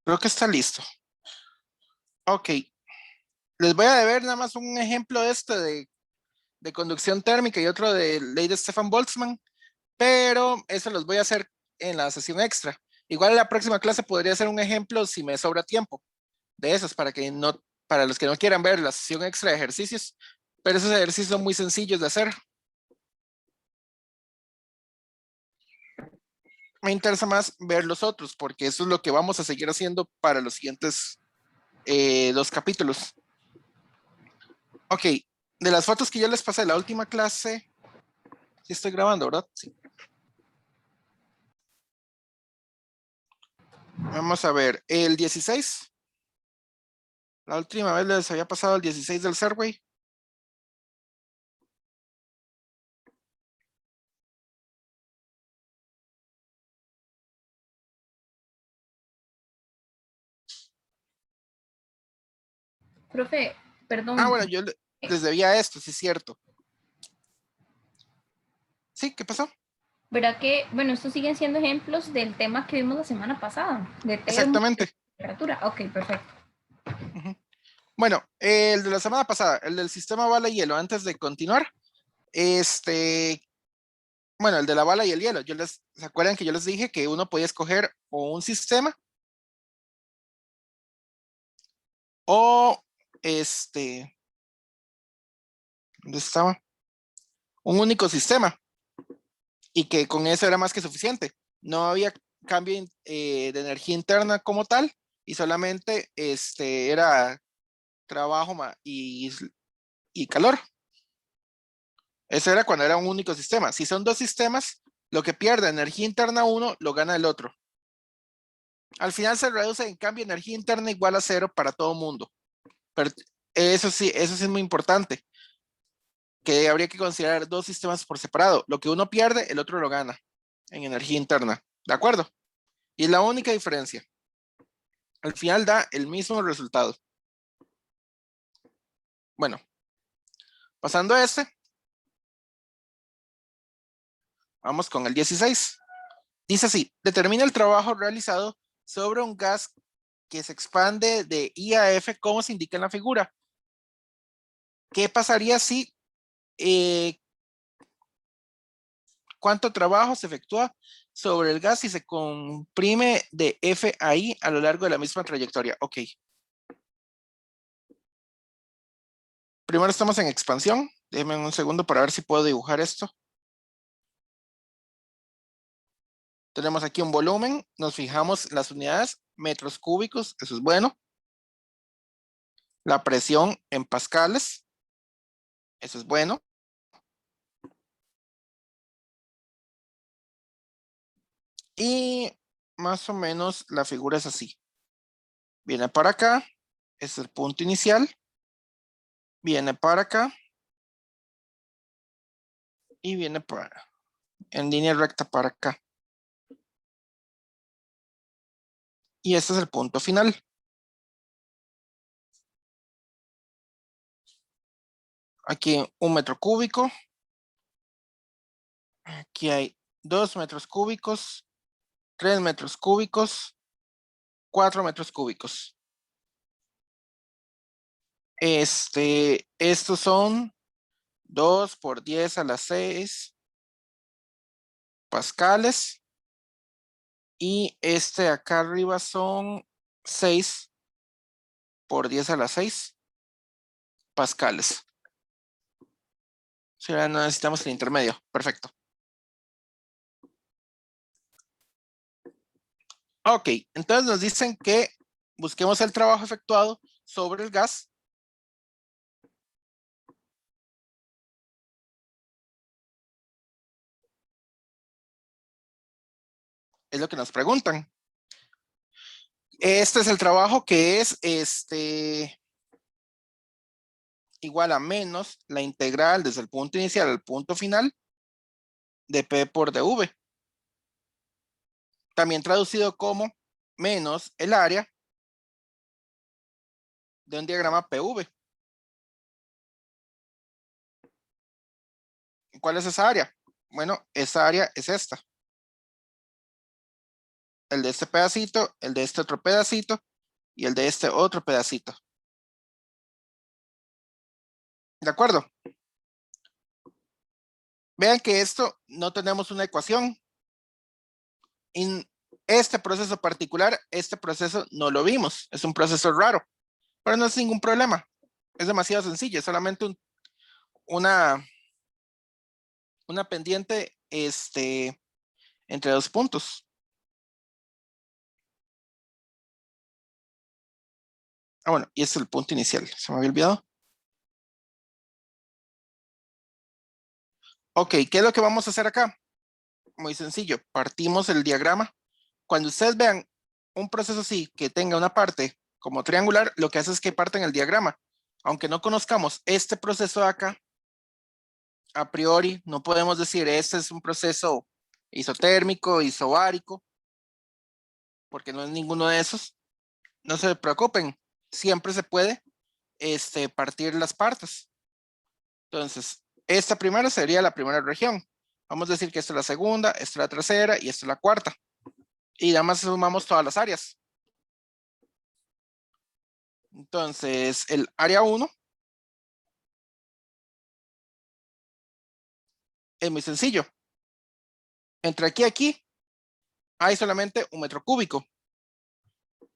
Creo que está listo. Ok. Les voy a deber nada más un ejemplo de conducción térmica y otro de ley de Stefan Boltzmann, pero eso los voy a hacer en la sesión extra. Igual en la próxima clase podría hacer un ejemplo si me sobra tiempo de esos para los que no quieran ver la sesión extra de ejercicios, pero esos ejercicios son muy sencillos de hacer. Me interesa más ver los otros porque eso es lo que vamos a seguir haciendo para los siguientes 2 capítulos. Ok, de las fotos que yo les pasé la última clase, sí estoy grabando, ¿verdad? Sí. Vamos a ver, el 16. La última vez les había pasado el 16 del Serway. Profe, perdón. Bueno, yo les debía esto, sí es cierto. Sí, ¿qué pasó? ¿Verdad que, bueno, estos siguen siendo ejemplos del tema que vimos la semana pasada, de termo, Exactamente. temperatura? Ok, perfecto. Bueno, el de la semana pasada, el del sistema bala y hielo, antes de continuar, bueno, el de la bala y el hielo, ¿se acuerdan que yo les dije que uno podía escoger o un sistema o ¿dónde estaba? Un único sistema y que con eso era más que suficiente. No había cambio de energía interna como tal y solamente era trabajo y calor. Eso era cuando era un único sistema. Si son dos sistemas, lo que pierde energía interna uno, lo gana el otro. Al final se reduce en cambio energía interna igual a 0 para todo mundo. Pero eso sí es muy importante, que habría que considerar dos sistemas por separado. Lo que uno pierde, el otro lo gana en energía interna. ¿De acuerdo? Y es la única diferencia. Al final da el mismo resultado. Bueno, pasando a vamos con el 16. Dice así, determina el trabajo realizado sobre un gas que se expande de I a F como se indica en la figura. ¿Qué pasaría si cuánto trabajo se efectúa sobre el gas si se comprime de F a I a lo largo de la misma trayectoria? Ok. Primero estamos en expansión. Déjenme un segundo para ver si puedo dibujar esto. Tenemos aquí un volumen. Nos fijamos las unidades, metros cúbicos. Eso es bueno. La presión en pascales. Eso es bueno. Y más o menos la figura es así. Viene para acá. Es el punto inicial. Viene para acá. Y viene en línea recta para acá. Y este es el punto final. Aquí 1 metro cúbico. Aquí hay 2 metros cúbicos, 3 metros cúbicos, 4 metros cúbicos. Estos son 2 por 10 a la 6 pascales. Y acá arriba son 6 por 10 a la 6 pascales. Si ahora no necesitamos el intermedio. Perfecto. Ok, entonces nos dicen que busquemos el trabajo efectuado sobre el gas. Es lo que nos preguntan. Este es el trabajo que es igual a menos la integral desde el punto inicial al punto final de P por dV. También traducido como menos el área de un diagrama PV. ¿Cuál es esa área? Bueno, esa área es esta. el de este pedacito, el de este otro pedacito y el de este otro pedacito. ¿De acuerdo? Vean que esto no tenemos una ecuación. En este proceso particular, este proceso no lo vimos. Es un proceso raro, pero no es ningún problema. Es demasiado sencillo, es solamente una pendiente entre dos puntos. Ah, bueno, y este es el punto inicial. Se me había olvidado. Ok, ¿qué es lo que vamos a hacer acá? Muy sencillo, partimos el diagrama. Cuando ustedes vean un proceso así que tenga una parte como triangular, lo que hace es que parten el diagrama. Aunque no conozcamos este proceso de acá, a priori no podemos decir este es un proceso isotérmico, isobárico, porque no es ninguno de esos. No se preocupen, siempre se puede partir las partes. Entonces, esta primera sería la primera región. Vamos a decir que esta es la segunda, esta es la tercera y esta es la cuarta. Y nada más sumamos todas las áreas. Entonces, el área 1 es muy sencillo. Entre aquí y aquí hay solamente 1 metro cúbico.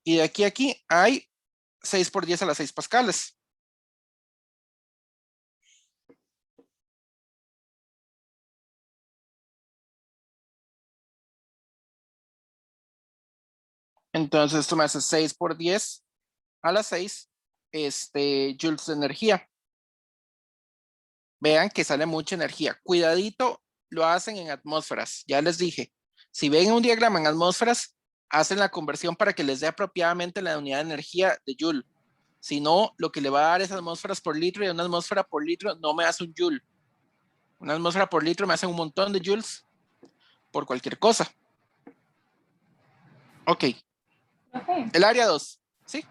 Y de aquí a aquí hay 6 por 10 a las 6 pascales. Entonces, esto me hace 6 por 10 a las 6 joules de energía. Vean que sale mucha energía. Cuidadito, lo hacen en atmósferas. Ya les dije, si ven un diagrama en atmósferas, hacen la conversión para que les dé apropiadamente la unidad de energía de joule. Si no, lo que le va a dar es atmósferas por litro y una atmósfera por litro no me hace un joule. Una atmósfera por litro me hace un montón de joules por cualquier cosa. Ok. Okay. El área 2, ¿sí?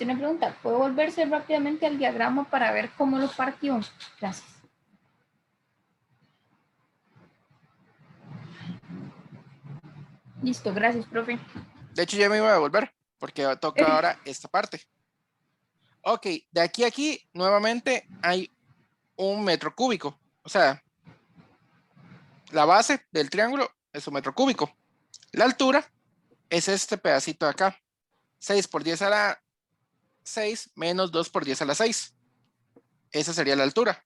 Una pregunta, ¿puedo volverse rápidamente al diagrama para ver cómo lo partió? Gracias. Listo, gracias, profe. De hecho, ya me iba a devolver porque toca ahora esta parte. Ok, de aquí a aquí, nuevamente hay 1 metro cúbico. O sea, la base del triángulo es 1 metro cúbico. La altura es este pedacito de acá. 6 por 10 a la 6 menos 2 por 10 a la 6. Esa sería la altura.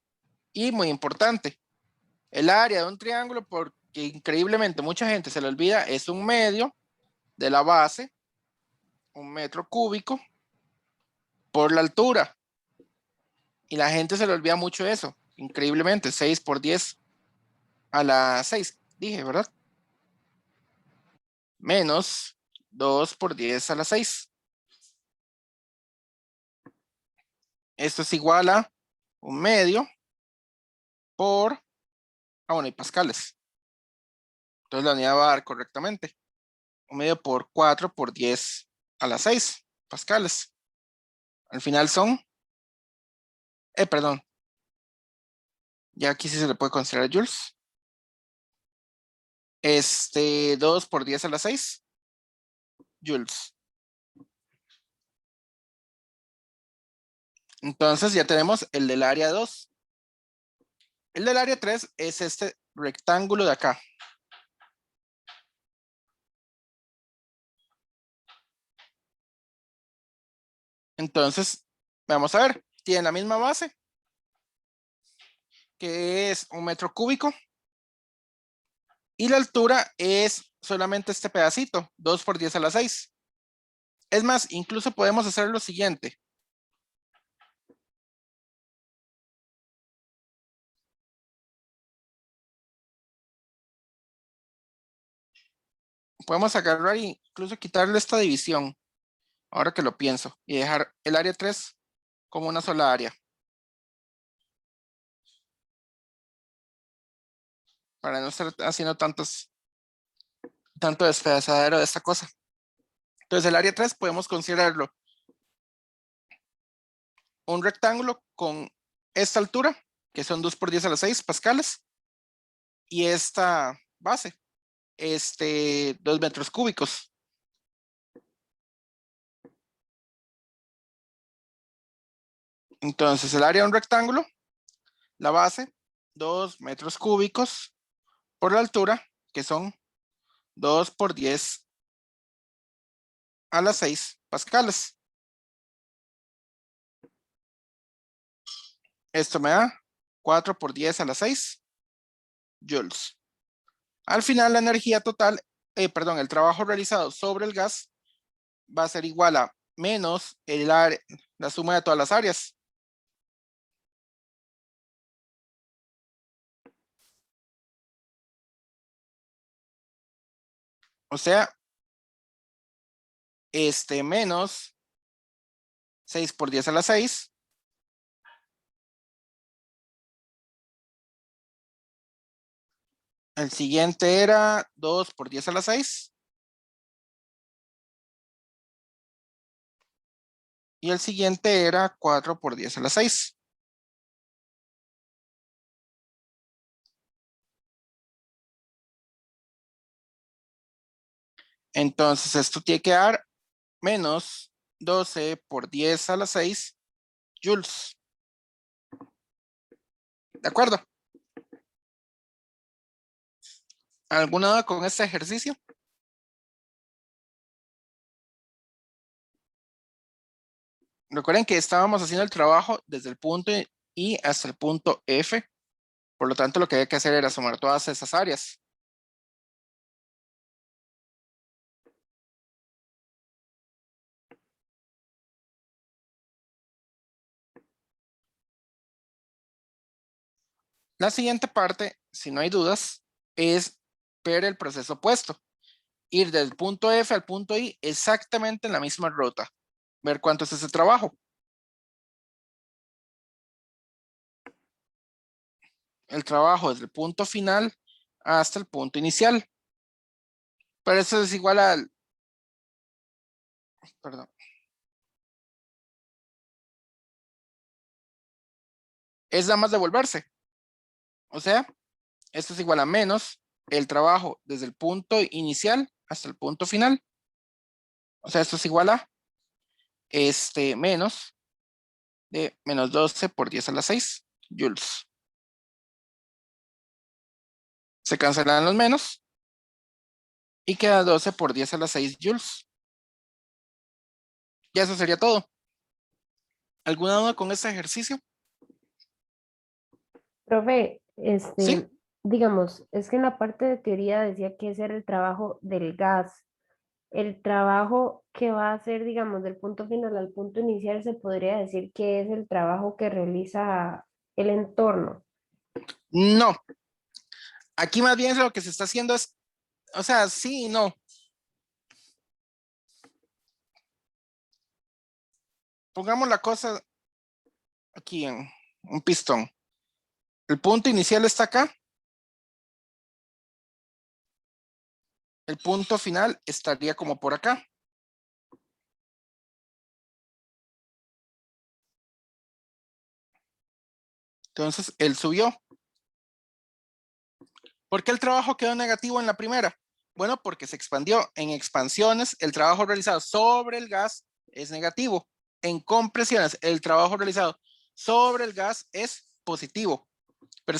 Y muy importante, el área de un triángulo, porque increíblemente mucha gente se le olvida, es 1/2 de la base, 1 metro cúbico, por la altura. Y la gente se le olvida mucho eso. Increíblemente, 6 por 10 a la 6, dije, ¿verdad? Menos 2 por 10 a la 6. Esto es igual a 1/2 por, bueno, y pascales. Entonces la unidad va a dar correctamente. 1/2 por 4 por 10 a la 6 pascales. Al final son, perdón. Ya aquí sí se le puede considerar joules. 2 por 10 a la 6 joules. Entonces ya tenemos el del área 2. El del área 3 es este rectángulo de acá. Entonces, vamos a ver, tiene la misma base, que es 1 metro cúbico. Y la altura es solamente este pedacito, 2 por 10 a la 6. Es más, incluso podemos hacer lo siguiente. Podemos agarrar e incluso quitarle esta división, ahora que lo pienso, y dejar el área 3 como una sola área. Para no estar haciendo tanto despedazadero de esta cosa. Entonces el área 3 podemos considerarlo un rectángulo con esta altura, que son 2 por 10 a la 6 pascales, y esta base, 2 metros cúbicos. Entonces, el área de un rectángulo, la base, 2 metros cúbicos por la altura, que son 2 por 10 a la 6 pascales. Esto me da 4 por 10 a la 6 joules. Al final, la energía total, perdón, el trabajo realizado sobre el gas va a ser igual a menos la suma de todas las áreas. O sea, menos 6 por 10 a la 6. El siguiente era 2 por 10 a la 6. Y el siguiente era 4 por 10 a la 6. Entonces esto tiene que dar menos 12 por 10 a la 6 joules. ¿De acuerdo? ¿Alguna duda con este ejercicio? Recuerden que estábamos haciendo el trabajo desde el punto I hasta el punto F. Por lo tanto, lo que había que hacer era sumar todas esas áreas. La siguiente parte, si no hay dudas, es ver el proceso opuesto. Ir del punto F al punto I exactamente en la misma ruta. Ver cuánto es ese trabajo. El trabajo desde el punto final hasta el punto inicial. Pero eso es igual al... Perdón. Es nada más devolverse. O sea, esto es igual a menos el trabajo desde el punto inicial hasta el punto final. O sea, esto es igual a menos de menos 12 por 10 a la 6 joules. Se cancelan los menos y queda 12 por 10 a la 6 joules. Y eso sería todo. ¿Alguna duda con este ejercicio? Profe, Sí. digamos, es que en la parte de teoría decía que ese era el trabajo del gas. El trabajo que va a hacer, digamos, del punto final al punto inicial, se podría decir que es el trabajo que realiza el entorno. No. Aquí más bien lo que se está haciendo es, o sea, sí y no. Pongamos la cosa aquí en un pistón. El punto inicial está acá. El punto final estaría como por acá. Entonces, él subió. ¿Por qué el trabajo quedó negativo en la primera? Bueno, porque se expandió. En expansiones, el trabajo realizado sobre el gas es negativo. En compresiones, el trabajo realizado sobre el gas es positivo. Pero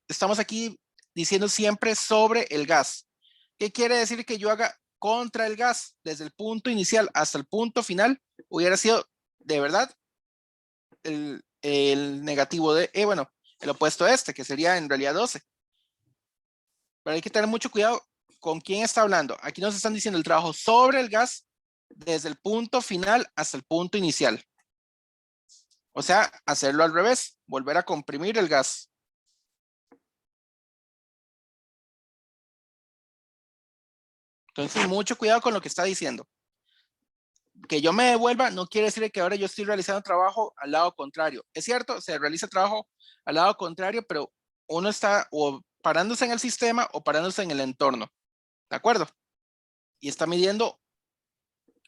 estamos aquí diciendo siempre sobre el gas. ¿Qué quiere decir que yo haga contra el gas desde el punto inicial hasta el punto final? Hubiera sido de verdad el negativo de, bueno, el opuesto a este, que sería en realidad 12. Pero hay que tener mucho cuidado con quién está hablando. Aquí nos están diciendo el trabajo sobre el gas desde el punto final hasta el punto inicial. O sea, hacerlo al revés, volver a comprimir el gas. Entonces, mucho cuidado con lo que está diciendo. Que yo me devuelva no quiere decir que ahora yo estoy realizando trabajo al lado contrario. Es cierto, se realiza trabajo al lado contrario, pero uno está o parándose en el sistema o parándose en el entorno. ¿De acuerdo? Y está midiendo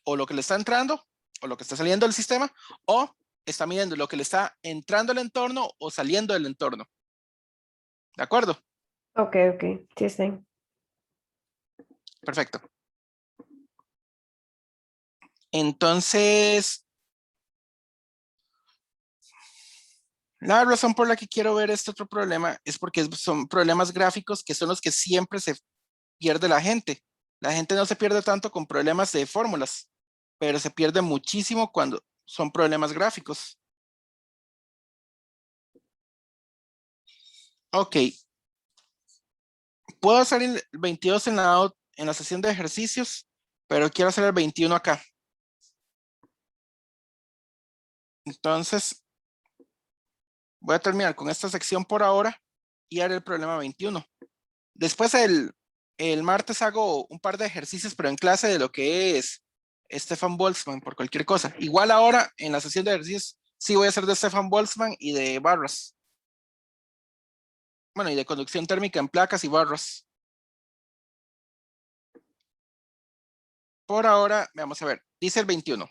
o lo que le está entrando o lo que está saliendo del sistema, o está midiendo lo que le está entrando al entorno o saliendo del entorno. ¿De acuerdo? Ok, ok, sí está bien. Perfecto. Entonces, la razón por la que quiero ver este otro problema es porque son problemas gráficos que son los que siempre se pierde la gente. La gente no se pierde tanto con problemas de fórmulas, pero se pierde muchísimo cuando son problemas gráficos. Ok. Puedo hacer el 22 en la sesión de ejercicios, pero quiero hacer el 21 acá. Entonces, voy a terminar con esta sección por ahora y haré el problema 21. Después el martes hago un par de ejercicios, pero en clase de lo que es Stefan Boltzmann, por cualquier cosa. Igual ahora, en la sesión de ejercicios, sí voy a hacer de Stefan Boltzmann y de barras. Bueno, y de conducción térmica en placas y barras. Por ahora, vamos a ver. Dice el 21.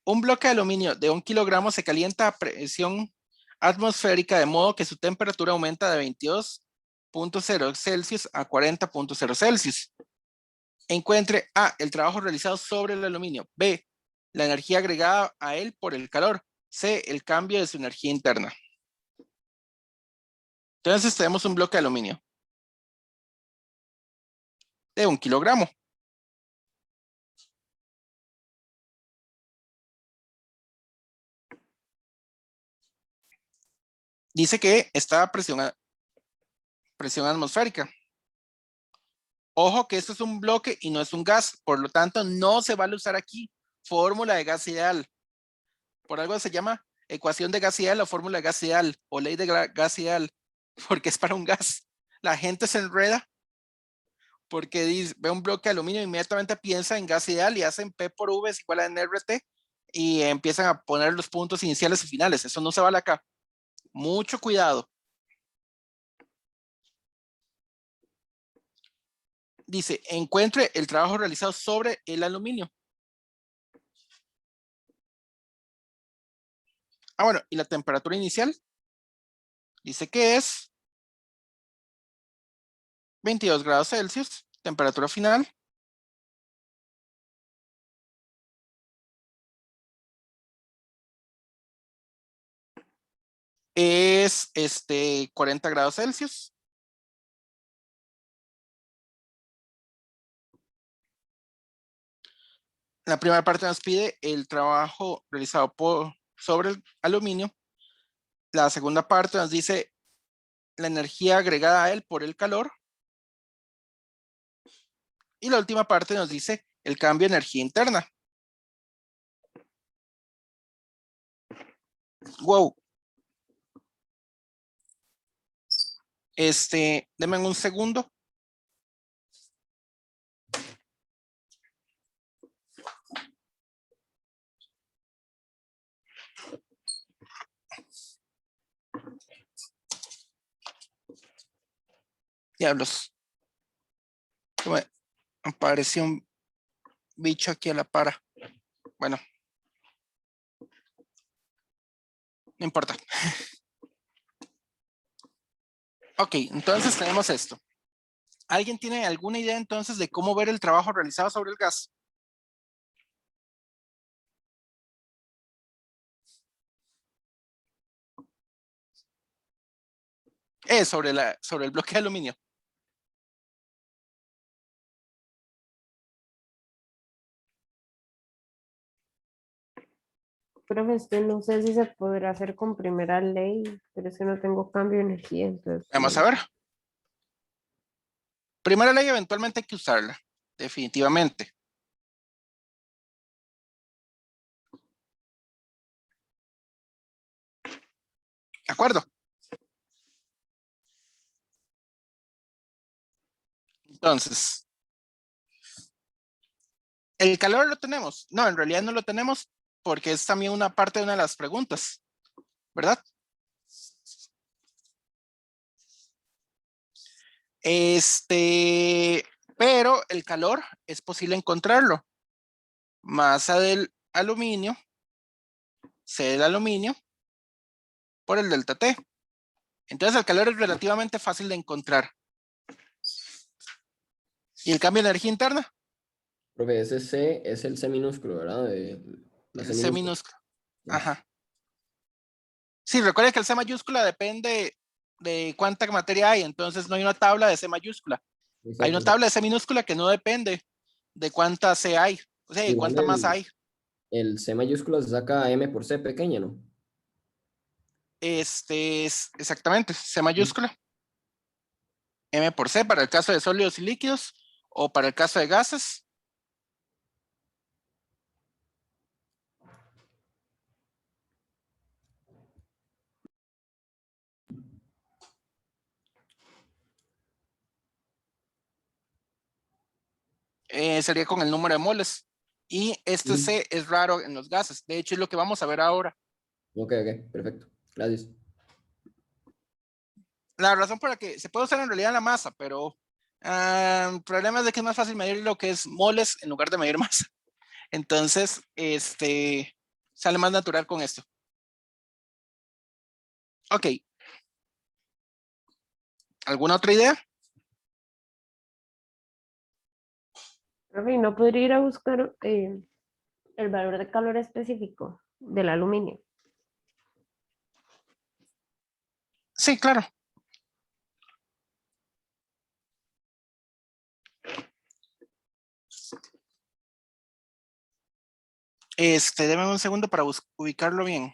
Un bloque de aluminio de 1 kilogramo se calienta a presión atmosférica de modo que su temperatura aumenta de 22.0 Celsius a 40.0 Celsius. Encuentre A, el trabajo realizado sobre el aluminio. B, la energía agregada a él por el calor. C, el cambio de su energía interna. Entonces tenemos un bloque de aluminio de 1 kilogramo. Dice que está a presión atmosférica. Ojo que esto es un bloque y no es un gas, por lo tanto no se va a usar aquí fórmula de gas ideal. Por algo se llama ecuación de gas ideal o fórmula de gas ideal o ley de gas ideal, porque es para un gas. La gente se enreda porque ve un bloque de aluminio e inmediatamente piensa en gas ideal y hacen P por V es igual a NRT y empiezan a poner los puntos iniciales y finales. Eso no se vale acá. Mucho cuidado. Dice, encuentre el trabajo realizado sobre el aluminio. Bueno, y la temperatura inicial dice que es 22 grados Celsius. Temperatura final es 40 grados Celsius. La primera parte nos pide el trabajo realizado sobre el aluminio. La segunda parte nos dice la energía agregada a él por el calor. Y la última parte nos dice el cambio de energía interna. Wow. Denme un segundo. Diablos. Me apareció un bicho aquí a la par. Bueno. No importa. Ok, entonces tenemos esto. ¿Alguien tiene alguna idea entonces de cómo ver el trabajo realizado sobre el gas? Sobre el bloque de aluminio. Profe, no sé si se podrá hacer con primera ley, pero es que no tengo cambio de energía, entonces. Vamos a ver. Primera ley eventualmente hay que usarla, definitivamente. ¿De acuerdo? Entonces, ¿el calor lo tenemos? No, en realidad no lo tenemos porque es también una parte de una de las preguntas, ¿verdad? Pero el calor es posible encontrarlo. Masa del aluminio, C del aluminio, por el delta T. Entonces el calor es relativamente fácil de encontrar. ¿Y el cambio de energía interna? Profe, ese C es el C minúsculo, ¿verdad? La El C C minúscula. minúsculo. Ajá. Sí, recuerda que el C mayúscula depende de cuánta materia hay, entonces no hay una tabla de C mayúscula. Hay una Exacto. tabla de C minúscula que no depende de cuánta C hay, o sea, de Igual cuánta más hay. el C mayúscula se saca M por C pequeña, ¿no? Es exactamente C mayúscula. M por C para el caso de sólidos y líquidos o para el caso de gases. Sería con el número de moles. Y este C es raro en los gases. De hecho, es lo que vamos a ver ahora. Ok, perfecto. Gracias. La razón por la que se puede usar en realidad la masa, pero el problema es de que es más fácil medir lo que es moles en lugar de medir masa. Entonces, sale más natural con esto. Ok. ¿Alguna otra idea? Profe, ¿no podría ir a buscar el valor de calor específico del aluminio? Sí, claro. Deme un segundo para ubicarlo bien.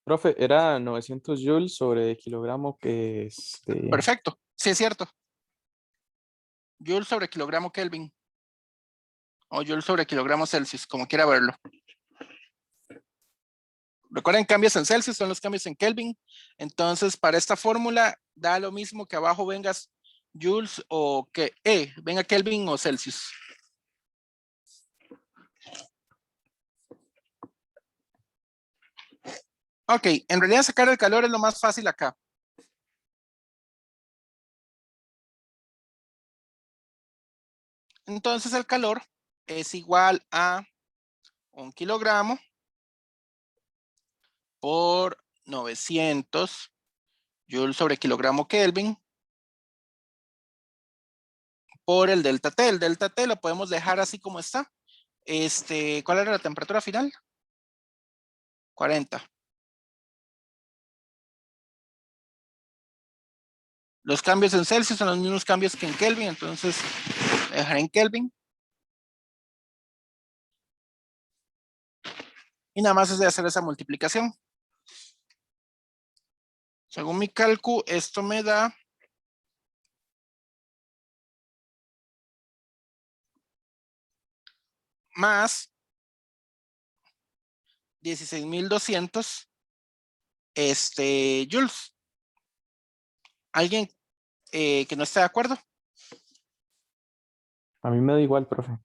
Profe, era 900 joules sobre kilogramo que Perfecto. Sí, es cierto. Joule sobre kilogramo Kelvin. O Joule sobre kilogramo Celsius, como quiera verlo. Recuerden, cambios en Celsius son los cambios en Kelvin. Entonces, para esta fórmula, da lo mismo que abajo vengas joules o que venga Kelvin o Celsius. Ok, en realidad sacar el calor es lo más fácil acá. Entonces el calor es igual a 1 kilogramo por 900 joules sobre kilogramo Kelvin por el delta T. El delta T lo podemos dejar así como está. ¿Cuál era la temperatura final? 40. Los cambios en Celsius son los mismos cambios que en Kelvin, entonces dejar en Kelvin. Y nada más es de hacer esa multiplicación. Según mi cálculo, esto me da más 16,200 joules. ¿Alguien que no esté de acuerdo? A mí me da igual, profe. A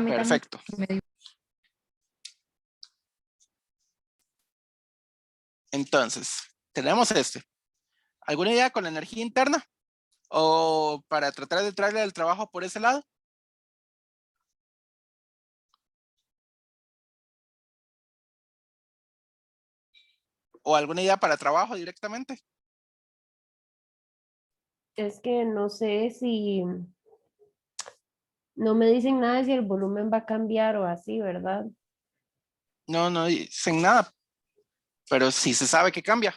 mí también Perfecto. me dio. Entonces, tenemos ¿Alguna idea con la energía interna? ¿O para tratar de traerle el trabajo por ese lado? ¿O alguna idea para trabajo directamente? Es que no sé si, no me dicen nada de si el volumen va a cambiar o así, ¿verdad? No, no dicen nada, pero sí se sabe que cambia.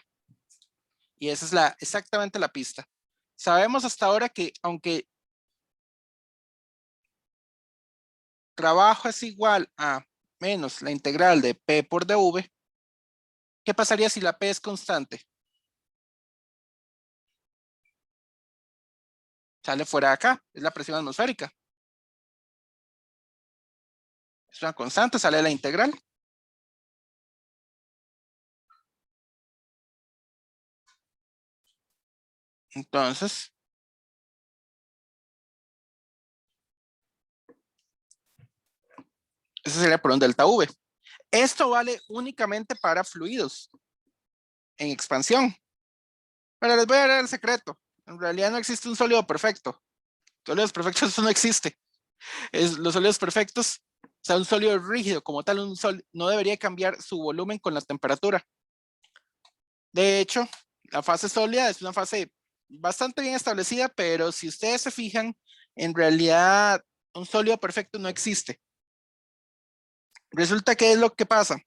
Y esa es exactamente la pista. Sabemos hasta ahora que aunque trabajo es igual a menos la integral de P por dV, ¿qué pasaría si la P es constante? Sale fuera de acá, es la presión atmosférica. Es una constante, sale la integral. Entonces, eso sería por un delta V. Esto vale únicamente para fluidos en expansión. Pero les voy a dar el secreto. En realidad no existe un sólido perfecto. Sólidos perfectos eso no existe. Los sólidos perfectos, o sea, un sólido rígido como tal, no debería cambiar su volumen con la temperatura. De hecho, La fase sólida es una fase bastante bien establecida, pero si ustedes se fijan, en realidad un sólido perfecto no existe. Resulta que es lo que pasa.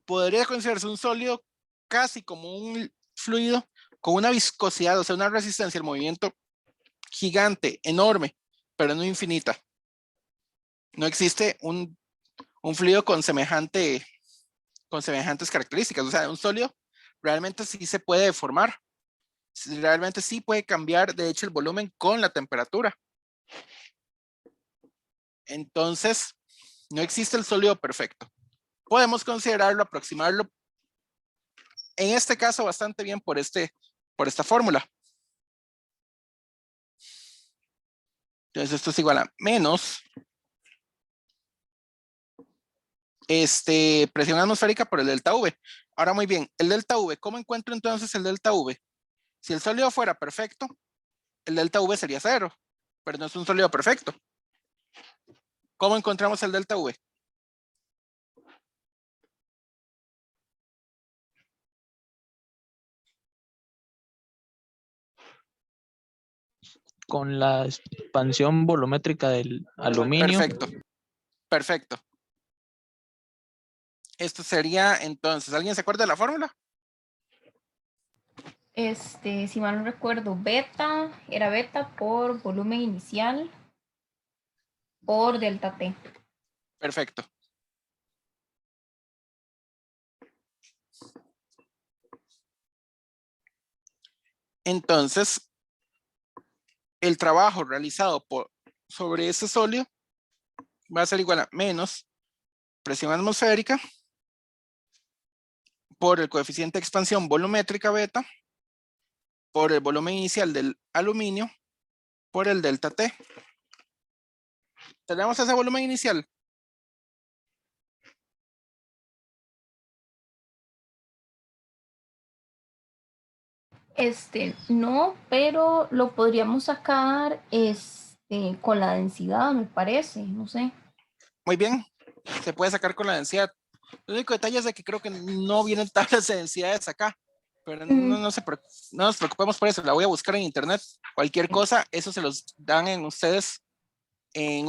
Podría considerarse un sólido casi como un fluido con una viscosidad, o sea, una resistencia al movimiento gigante, enorme, pero no infinita. No existe un fluido con semejantes características. O sea, un sólido realmente sí se puede deformar. Realmente sí puede cambiar, de hecho, el volumen con la temperatura. Entonces, no existe el sólido perfecto. Podemos considerarlo, aproximarlo, en este caso, bastante bien por esta fórmula. Entonces, esto es igual a menos presión atmosférica por el delta V. Ahora, muy bien, el delta V, ¿cómo encuentro entonces el delta V? Si el sólido fuera perfecto, el delta V sería 0, pero no es un sólido perfecto. ¿Cómo encontramos el delta V? Con la expansión volumétrica del aluminio. Perfecto, perfecto. Esto sería entonces, ¿alguien se acuerda de la fórmula? Si mal no recuerdo, era beta por volumen inicial por delta T. Perfecto. Entonces, el trabajo realizado sobre ese sólido va a ser igual a menos presión atmosférica por el coeficiente de expansión volumétrica beta por el volumen inicial del aluminio por el delta T. Tenemos ese volumen inicial. No, pero lo podríamos sacar con la densidad, me parece, no sé. Muy bien, se puede sacar con la densidad. El único detalle es de que creo que no vienen tablas de densidades acá, pero no nos preocupemos por eso, la voy a buscar en internet. Cualquier cosa, eso se los dan en ustedes en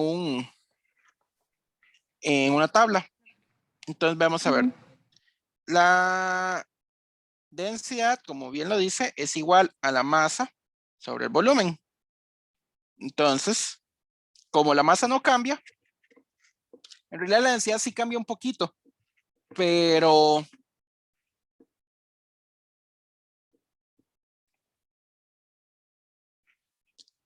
una tabla. Entonces vamos a ver. La densidad, como bien lo dice, es igual a la masa sobre el volumen. Entonces, como la masa no cambia, en realidad la densidad sí cambia un poquito, pero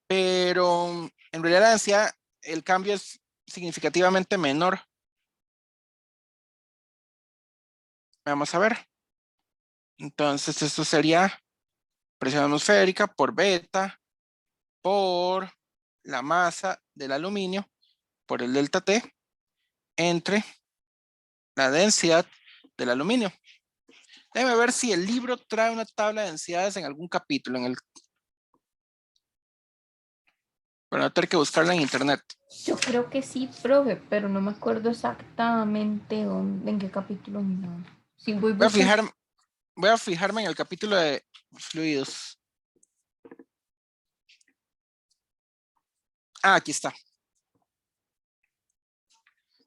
en realidad la densidad, el cambio es significativamente menor. Vamos a ver. Entonces, esto sería presión atmosférica por beta por la masa del aluminio por el delta T entre la densidad del aluminio. Déjeme ver si el libro trae una tabla de densidades en algún capítulo, pero no tener que buscarla en internet. Yo creo que sí, profe, pero no me acuerdo exactamente en qué capítulo ni nada. Sí, voy a fijarme en el capítulo de fluidos. Aquí está.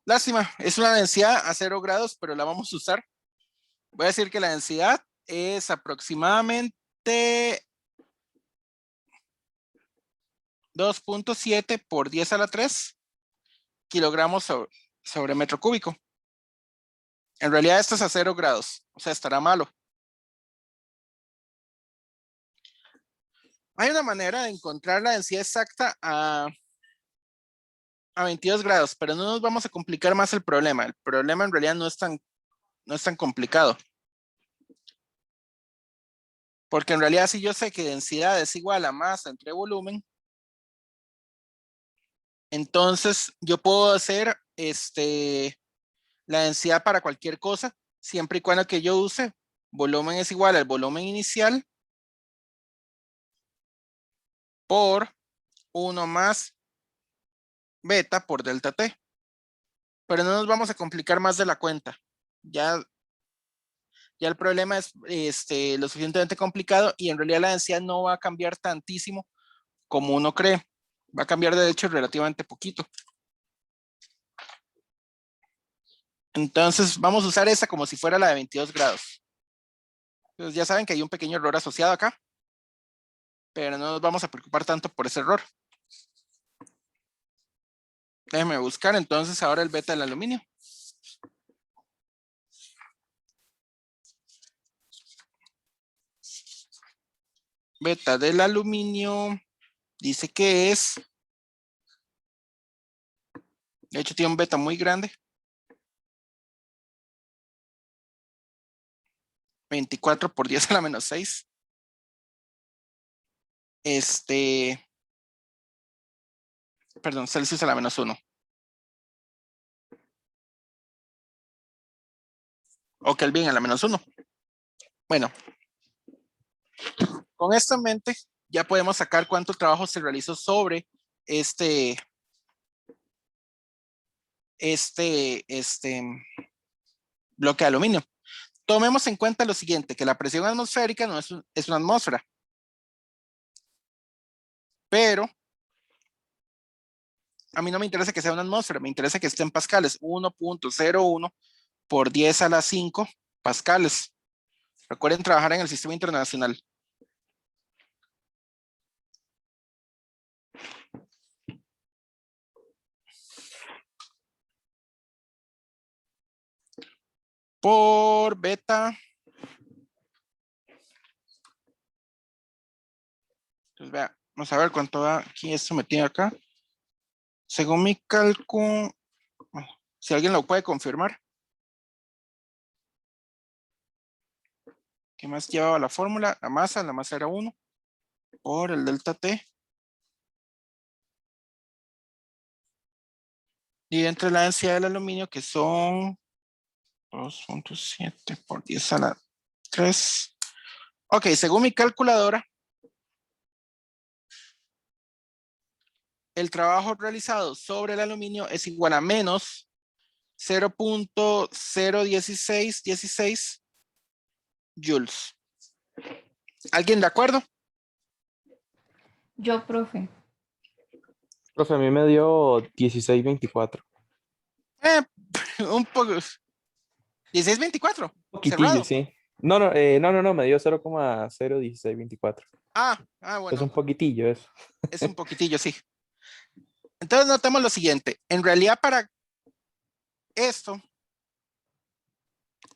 Lástima, es una densidad a 0 grados, pero la vamos a usar. Voy a decir que la densidad es aproximadamente 2.7 por 10 a la 3 kilogramos sobre metro cúbico. En realidad esto es a 0 grados, o sea, estará malo. Hay una manera de encontrar la densidad exacta a 22 grados, pero no nos vamos a complicar más el problema. El problema en realidad no es tan complicado. Porque en realidad si yo sé que densidad es igual a masa entre volumen, entonces yo puedo hacer la densidad para cualquier cosa, siempre y cuando que yo use volumen es igual al volumen inicial por 1 más beta por delta T. Pero no nos vamos a complicar más de la cuenta. Ya Ya el problema es lo suficientemente complicado y en realidad la densidad no va a cambiar tantísimo como uno cree. Va a cambiar de hecho relativamente poquito. Entonces vamos a usar esta como si fuera la de 22 grados. Entonces ya saben que hay un pequeño error asociado acá, pero no nos vamos a preocupar tanto por ese error. Déjenme buscar entonces ahora el beta del aluminio. Beta del aluminio dice que es, de hecho tiene un beta muy grande. 24 por 10 a la menos 6. Perdón, Celsius a la menos 1. O Kelvin a la menos 1. Bueno, con esto en mente, ya podemos sacar cuánto trabajo se realizó sobre este bloque de aluminio. Tomemos en cuenta lo siguiente, que la presión atmosférica no es una atmósfera. Pero a mí no me interesa que sea una atmósfera, me interesa que esté en pascales, 1.01 por 10 a la 5 pascales. Recuerden trabajar en el sistema internacional. Por beta. Entonces, vea, vamos a ver cuánto va aquí esto metido acá. Según mi cálculo, si alguien lo puede confirmar. ¿Qué más llevaba la fórmula? La masa era 1 por el delta T. Y entre la densidad del aluminio, que son 2.7 por 10 a la 3. Ok, según mi calculadora, el trabajo realizado sobre el aluminio es igual a menos 0.01616 joules. ¿Alguien de acuerdo? Yo, profe. Profe, a mí me dio 1624. Un poco. 1624. Poquitillo, Cerrado. sí. No, me dio 0,01624. Bueno. Es un poquitillo eso. Es un poquitillo, sí. Entonces notemos lo siguiente. En realidad para esto,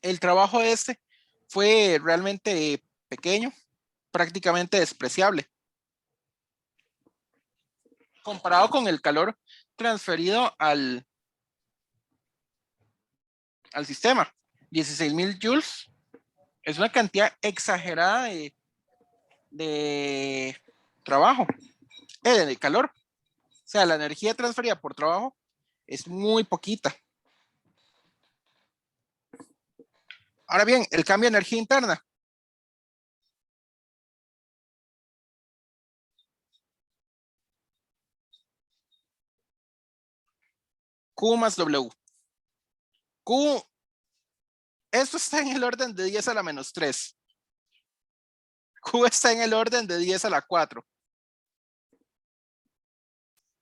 el trabajo fue realmente pequeño, prácticamente despreciable. Comparado con el calor transferido al sistema. 16,000 joules es una cantidad exagerada de trabajo, de calor. O sea, la energía transferida por trabajo es muy poquita. Ahora bien, el cambio de energía interna. Q más W. Q, esto está en el orden de 10 a la menos 3. Q está en el orden de 10 a la 4.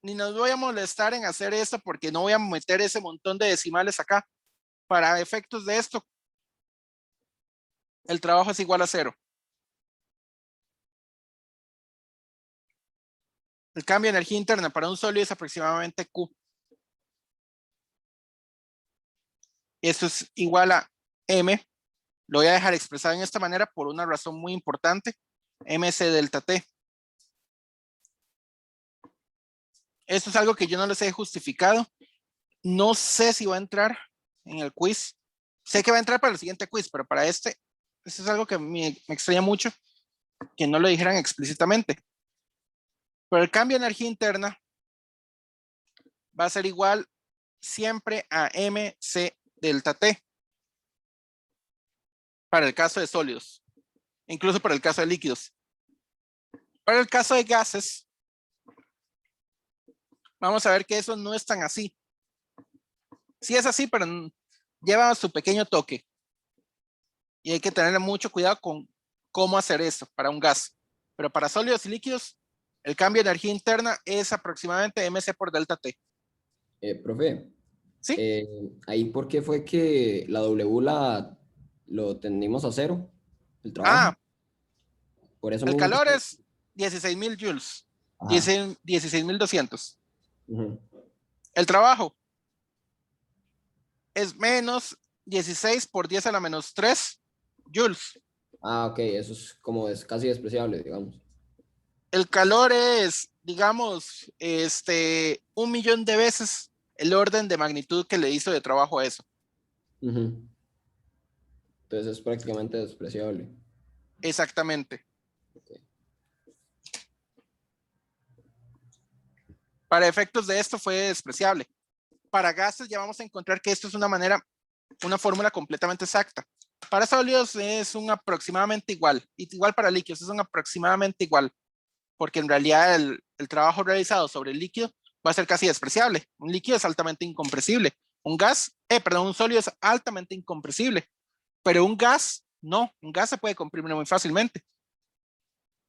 Ni nos voy a molestar en hacer esto porque no voy a meter ese montón de decimales acá. Para efectos de esto, el trabajo es igual a 0. El cambio de energía interna para un sólido es aproximadamente Q. Esto es igual a M. Lo voy a dejar expresado en esta manera por una razón muy importante. MC delta T. Esto es algo que yo no les he justificado. No sé si va a entrar en el quiz. Sé que va a entrar para el siguiente quiz, pero para esto es algo que me extraña mucho que no lo dijeran explícitamente. Pero el cambio de energía interna va a ser igual siempre a MC delta T. Para el caso de sólidos. Incluso para el caso de líquidos. Para el caso de gases, vamos a ver que eso no es tan así. Sí es así, pero lleva su pequeño toque. Y hay que tener mucho cuidado con cómo hacer esto para un gas. Pero para sólidos y líquidos, el cambio de energía interna es aproximadamente mc por delta T. Profe, ¿Sí? ahí por qué fue que la W lo tendimos a cero, el trabajo. Ah, Por eso el mismo calor que... es 16.000 joules, Ajá. 16.200. Ujú. El trabajo es menos 16 por 10 a la menos 3 joules. Ah, ok, eso es como es casi despreciable, digamos. El calor es, digamos, 1.000.000 de veces el orden de magnitud que le hizo de trabajo a eso. Ujú. Entonces es prácticamente despreciable. Exactamente. Ok. Para efectos de esto fue despreciable. Para gases ya vamos a encontrar que esto es una fórmula completamente exacta. Para sólidos es un aproximadamente igual. Y igual para líquidos es un aproximadamente igual. Porque en realidad el trabajo realizado sobre el líquido va a ser casi despreciable. Un líquido es altamente incompresible. Un sólido es altamente incompresible. Pero un gas, no. Un gas se puede comprimir muy fácilmente.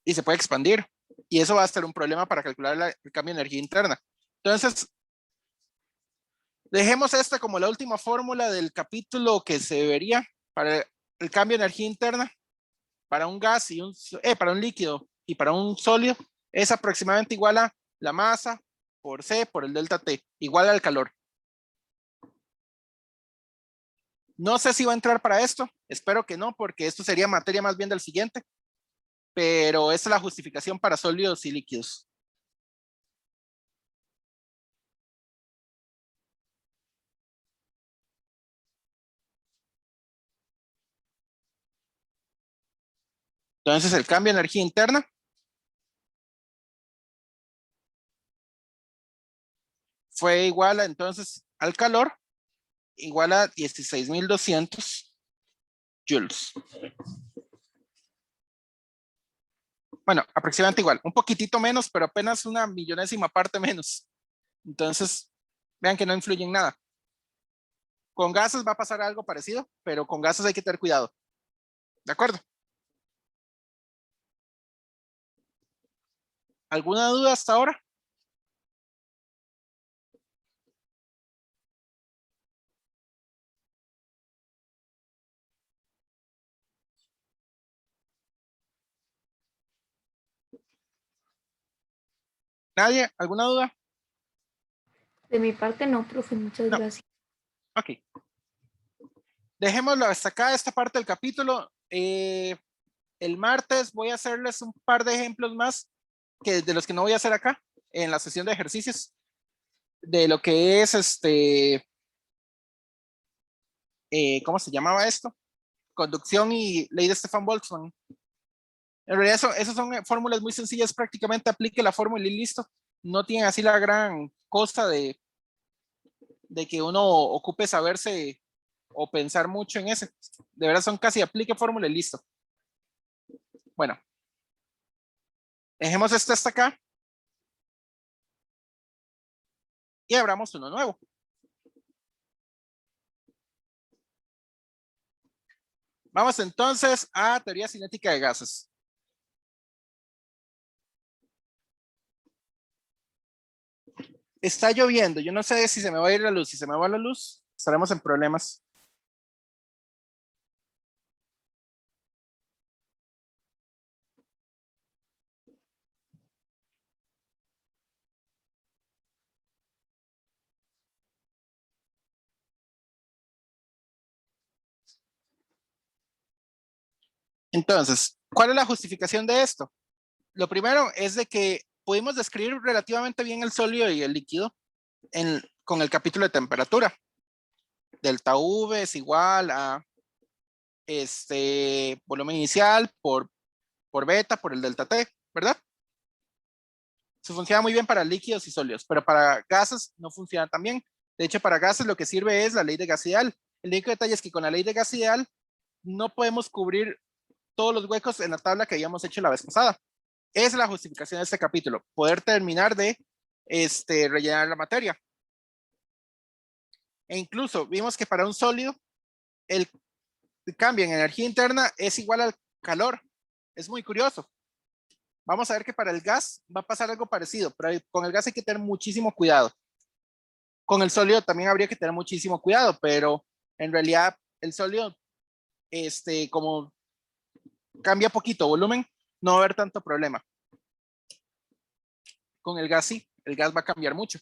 Y se puede expandir. Y eso va a ser un problema para calcular el cambio de energía interna. Entonces, dejemos esta como la última fórmula del capítulo que se vería para el cambio de energía interna para un gas para un líquido y para un sólido es aproximadamente igual a la masa por C por el delta T, igual al calor. No sé si va a entrar para esto, espero que no, porque esto sería materia más bien del siguiente, pero esta es la justificación para sólidos y líquidos. Entonces el cambio de energía interna fue igual entonces al calor, igual a 16.200 joules. Bueno, aproximadamente igual, un poquitito menos, pero apenas una millonésima parte menos. Entonces, vean que no influye en nada. Con gases va a pasar algo parecido, pero con gases hay que tener cuidado. ¿De acuerdo? ¿Alguna duda hasta ahora? ¿Nadie? ¿Alguna duda? De mi parte no, profe, muchas No. gracias. Ok. Dejémoslo hasta acá, esta parte del capítulo. El martes voy a hacerles un par de ejemplos más de los que no voy a hacer acá en la sesión de ejercicios de lo que es ¿cómo se llamaba esto? Conducción y ley de Stefan Boltzmann. En realidad esas son fórmulas muy sencillas, prácticamente aplique la fórmula y listo. No tienen así la gran cosa de que uno ocupe saberse o pensar mucho en ese. De verdad son casi aplique fórmula y listo. Bueno, dejemos esto hasta acá y abramos uno nuevo. Vamos entonces a teoría cinética de gases. Está lloviendo, yo no sé si se me va a ir la luz. Si se me va la luz, estaremos en problemas. Entonces, ¿cuál es la justificación de esto? Lo primero es de que pudimos describir relativamente bien el sólido y el líquido con el capítulo de temperatura. Delta V es igual a volumen inicial por beta por el delta T, ¿verdad? Eso funciona muy bien para líquidos y sólidos, pero para gases no funciona tan bien. De hecho, para gases lo que sirve es la ley de gas ideal. El único detalle es que con la ley de gas ideal no podemos cubrir todos los huecos en la tabla que habíamos hecho la vez pasada. Esa es la justificación de este capítulo, poder terminar de rellenar la materia. E incluso vimos que para un sólido, el cambia en energía interna es igual al calor. Es muy curioso. Vamos a ver que para el gas va a pasar algo parecido, pero con el gas hay que tener muchísimo cuidado. Con el sólido también habría que tener muchísimo cuidado, pero en realidad el sólido, como cambia poquito volumen, no va a haber tanto problema. Con el gas sí, el gas va a cambiar mucho.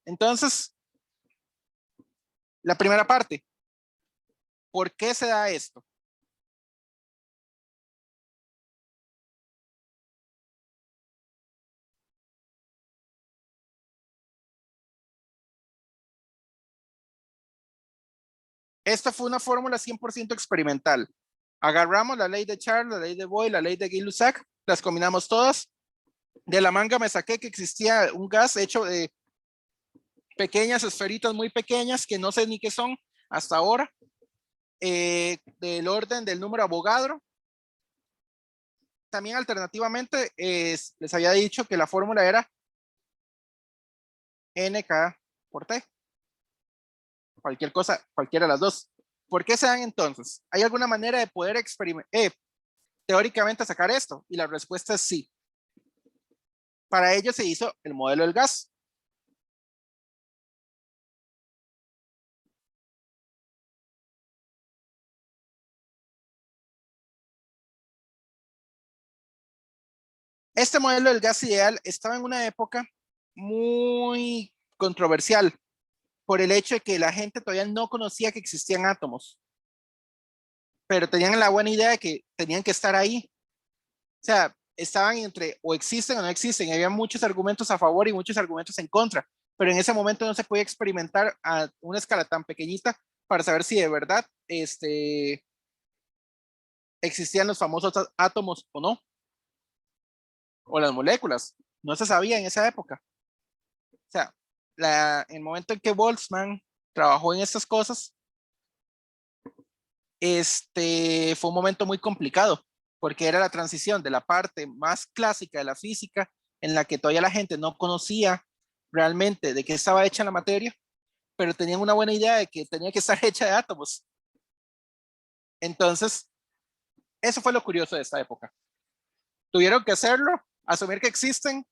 Entonces, la primera parte, ¿por qué se da esto? Esta fue una fórmula 100% experimental. Agarramos la ley de Charles, la ley de Boyle, la ley de Gay-Lussac, las combinamos todas. De la manga me saqué que existía un gas hecho de pequeñas esferitas muy pequeñas que no sé ni qué son hasta ahora, del orden del número Avogadro. También alternativamente les había dicho que la fórmula era NK por T. Cualquier cosa, cualquiera de las dos. ¿Por qué se dan entonces? ¿Hay alguna manera de poder teóricamente sacar esto? Y la respuesta es sí. Para ello se hizo el modelo del gas. Este modelo del gas ideal estaba en una época muy controversial por el hecho de que la gente todavía no conocía que existían átomos, pero tenían la buena idea de que tenían que estar ahí. O sea, estaban entre o existen o no existen. Había muchos argumentos a favor y muchos argumentos en contra, pero en ese momento no se podía experimentar a una escala tan pequeñita para saber si de verdad existían los famosos átomos o no, o las moléculas. No se sabía en esa época. O sea, el momento en que Boltzmann trabajó en estas cosas, fue un momento muy complicado, porque era la transición de la parte más clásica de la física, en la que todavía la gente no conocía realmente de qué estaba hecha la materia, pero tenían una buena idea de que tenía que estar hecha de átomos. Entonces, eso fue lo curioso de esta época. Tuvieron que hacerlo, asumir que existen,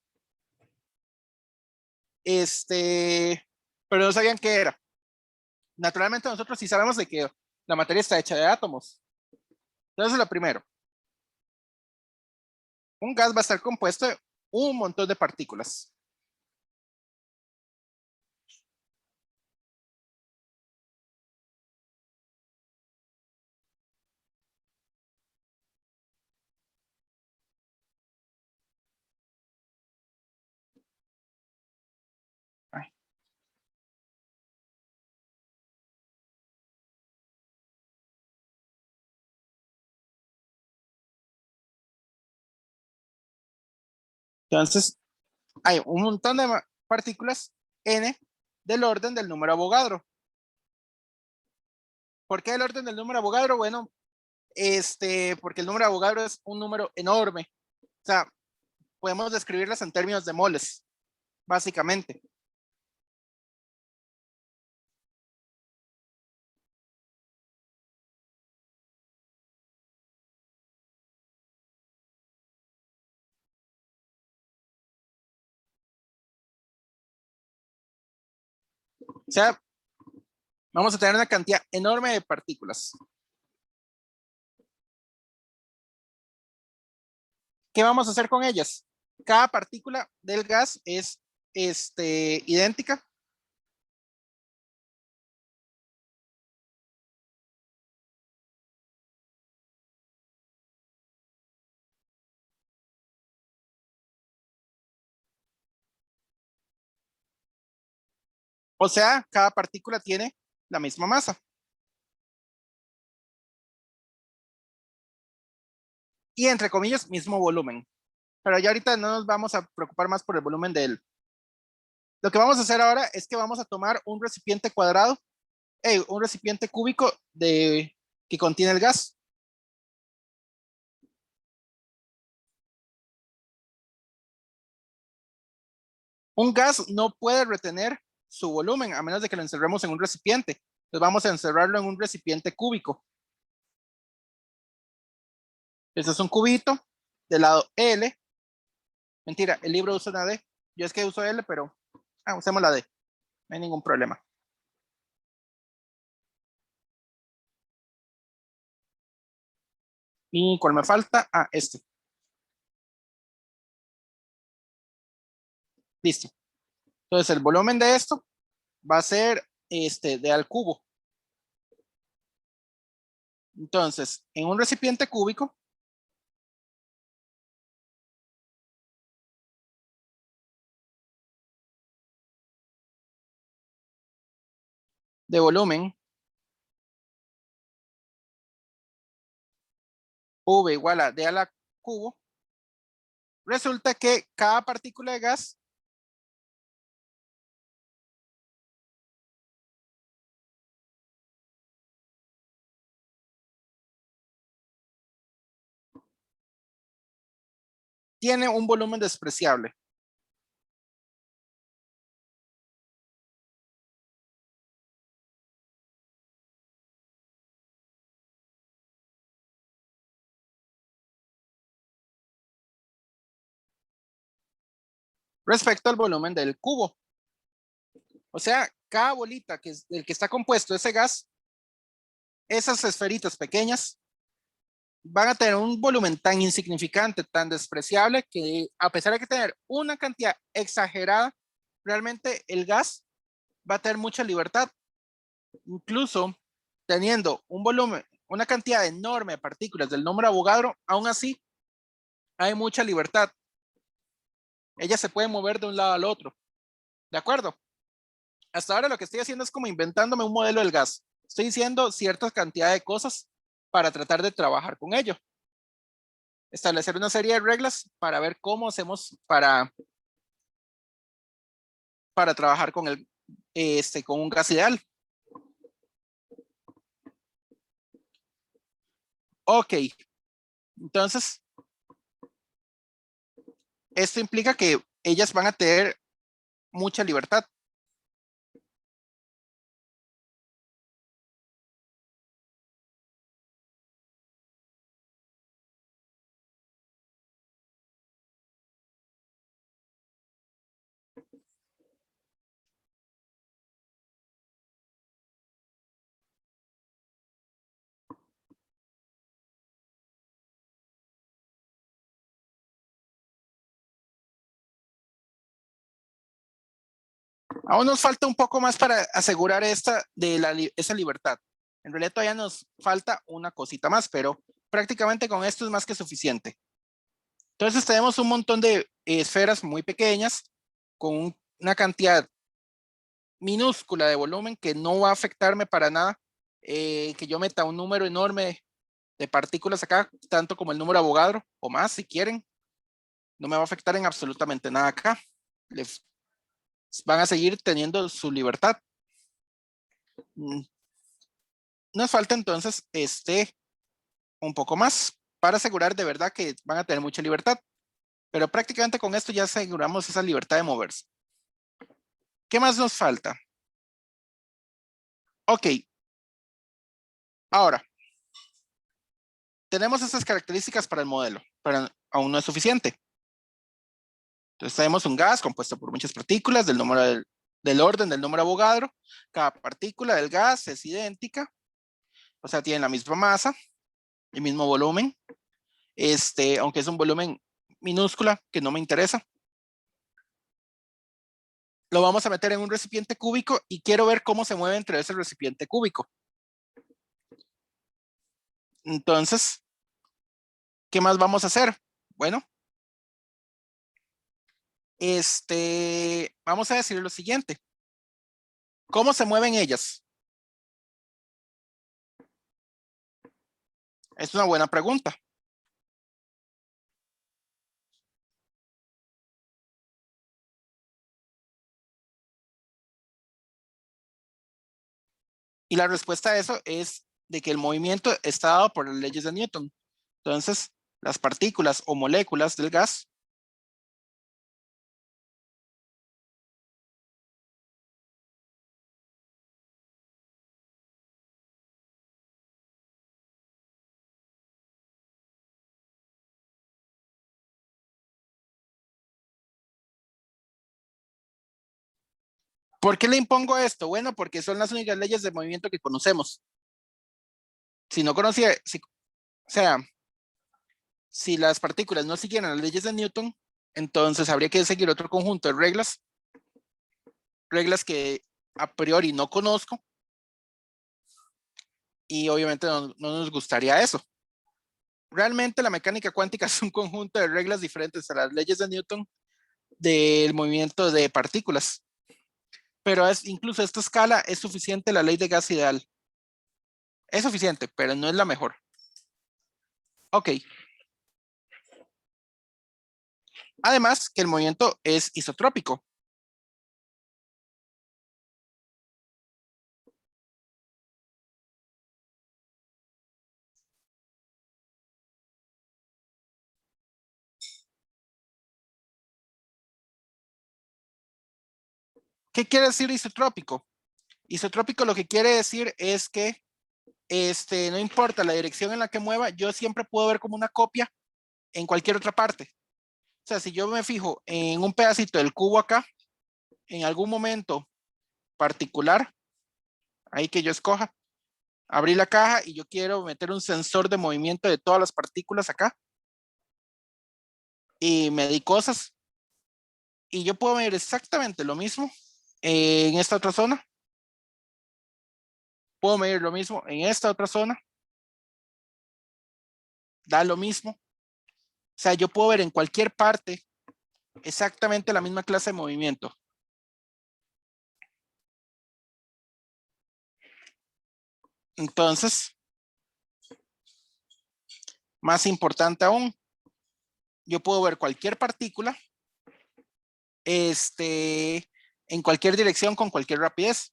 pero no sabían qué era. Naturalmente nosotros sí sabemos de que la materia está hecha de átomos. Entonces, lo primero, un gas va a estar compuesto de un montón de partículas. Ay. Entonces, hay un montón de partículas n del orden del número Avogadro. ¿Por qué el orden del número Avogadro? Bueno, porque el número Avogadro es un número enorme. O sea, podemos describirlas en términos de moles, básicamente. O sea, vamos a tener una cantidad enorme de partículas. ¿Qué vamos a hacer con ellas? Cada partícula del gas es idéntica. O sea, cada partícula tiene la misma masa. Y entre comillas, mismo volumen. Pero ya ahorita no nos vamos a preocupar más por el volumen de él. Lo que vamos a hacer ahora es que vamos a tomar un recipiente cuadrado, un recipiente cúbico que contiene el gas. Un gas no puede retener su volumen a menos de que lo encerremos en un recipiente. Entonces vamos a encerrarlo en un recipiente cúbico. Este es un cubito del lado L. Mentira, el libro usa una D. Yo es que uso L, pero usemos la D. No hay ningún problema. ¿Y cuál me falta? Este. Listo. Entonces el volumen de esto va a ser de al cubo. Entonces, en un recipiente cúbico, de volumen, V igual a D a la cubo, resulta que cada partícula de gas tiene un volumen despreciable. Respecto al volumen del cubo. O sea, cada bolita del que está compuesto ese gas, esas esferitas pequeñas, van a tener un volumen tan insignificante, tan despreciable, que a pesar de que tener una cantidad exagerada, realmente el gas va a tener mucha libertad. Incluso teniendo un volumen, una cantidad enorme de partículas del número de Avogadro, aún así hay mucha libertad. Ellas se pueden mover de un lado al otro. ¿De acuerdo? Hasta ahora lo que estoy haciendo es como inventándome un modelo del gas. Estoy diciendo cierta cantidad de cosas para tratar de trabajar con ello. Establecer una serie de reglas para ver cómo hacemos para trabajar con con un gas ideal. Ok, entonces esto implica que ellas van a tener mucha libertad. Aún nos falta un poco más para asegurar esa libertad. En realidad todavía nos falta una cosita más, pero prácticamente con esto es más que suficiente. Entonces tenemos un montón de esferas muy pequeñas con una cantidad minúscula de volumen que no va a afectarme para nada que yo meta un número enorme de partículas acá, tanto como el número de Avogadro o más si quieren. No me va a afectar en absolutamente nada acá. Les van a seguir teniendo su libertad. Nos falta entonces un poco más para asegurar de verdad que van a tener mucha libertad. Pero prácticamente con esto ya aseguramos esa libertad de moverse. ¿Qué más nos falta? Ok. Ahora, tenemos esas características para el modelo, pero aún no es suficiente. Entonces tenemos un gas compuesto por muchas partículas del orden del número de Avogadro. Cada partícula del gas es idéntica, o sea, tienen la misma masa, el mismo volumen, aunque es un volumen minúscula que no me interesa. Lo vamos a meter en un recipiente cúbico y quiero ver cómo se mueve entre ese recipiente cúbico. Entonces, ¿qué más vamos a hacer? Bueno, vamos a decir lo siguiente. ¿Cómo se mueven ellas? Es una buena pregunta. Y la respuesta a eso es de que el movimiento está dado por las leyes de Newton. Entonces, las partículas o moléculas del gas ¿Por qué le impongo esto? Bueno, porque son las únicas leyes de movimiento que conocemos. Si no conocía, o sea, si las partículas no siguieran las leyes de Newton, entonces habría que seguir otro conjunto de reglas que a priori no conozco, y obviamente no nos gustaría eso. Realmente la mecánica cuántica es un conjunto de reglas diferentes a las leyes de Newton del movimiento de partículas. Pero incluso esta escala es suficiente, la ley de gas ideal. Es suficiente, pero no es la mejor. Ok. Además que el movimiento es isotrópico. ¿Qué quiere decir isotrópico? Isotrópico lo que quiere decir es que no importa la dirección en la que mueva, yo siempre puedo ver como una copia en cualquier otra parte. O sea, si yo me fijo en un pedacito del cubo acá, en algún momento particular, ahí que yo escoja, abrí la caja y yo quiero meter un sensor de movimiento de todas las partículas acá y medí cosas, y yo puedo medir exactamente lo mismo en esta otra zona. Puedo medir lo mismo en esta otra zona. Da lo mismo. O sea, yo puedo ver en cualquier parte exactamente la misma clase de movimiento. Entonces, más importante aún, yo puedo ver cualquier partícula en cualquier dirección con cualquier rapidez.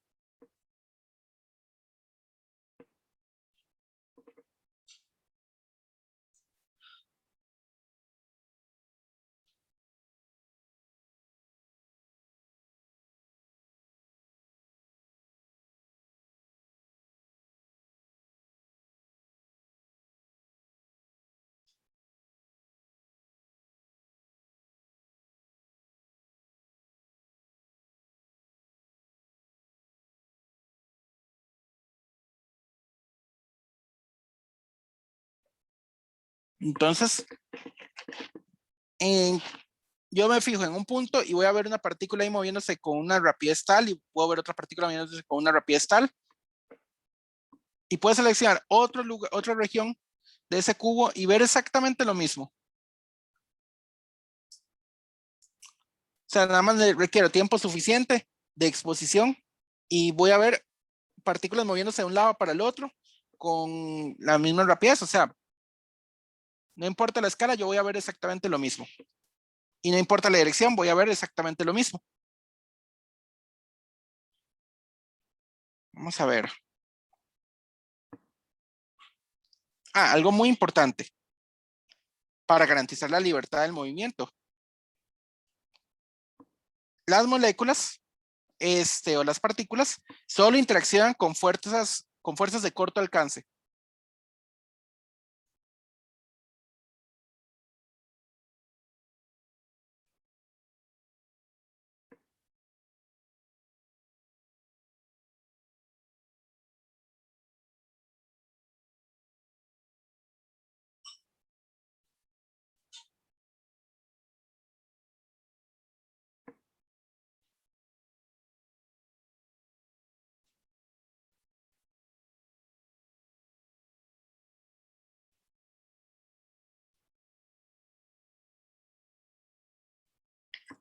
Entonces, yo me fijo en un punto y voy a ver una partícula ahí moviéndose con una rapidez tal, y puedo ver otra partícula moviéndose con una rapidez tal, y puedo seleccionar otro lugar, otra región de ese cubo y ver exactamente lo mismo. O sea, nada más requiero tiempo suficiente de exposición y voy a ver partículas moviéndose de un lado para el otro con la misma rapidez. O sea, no importa la escala, yo voy a ver exactamente lo mismo. Y no importa la dirección, voy a ver exactamente lo mismo. Vamos a ver. Algo muy importante para garantizar la libertad del movimiento. Las moléculas o las partículas solo interaccionan con fuerzas de corto alcance.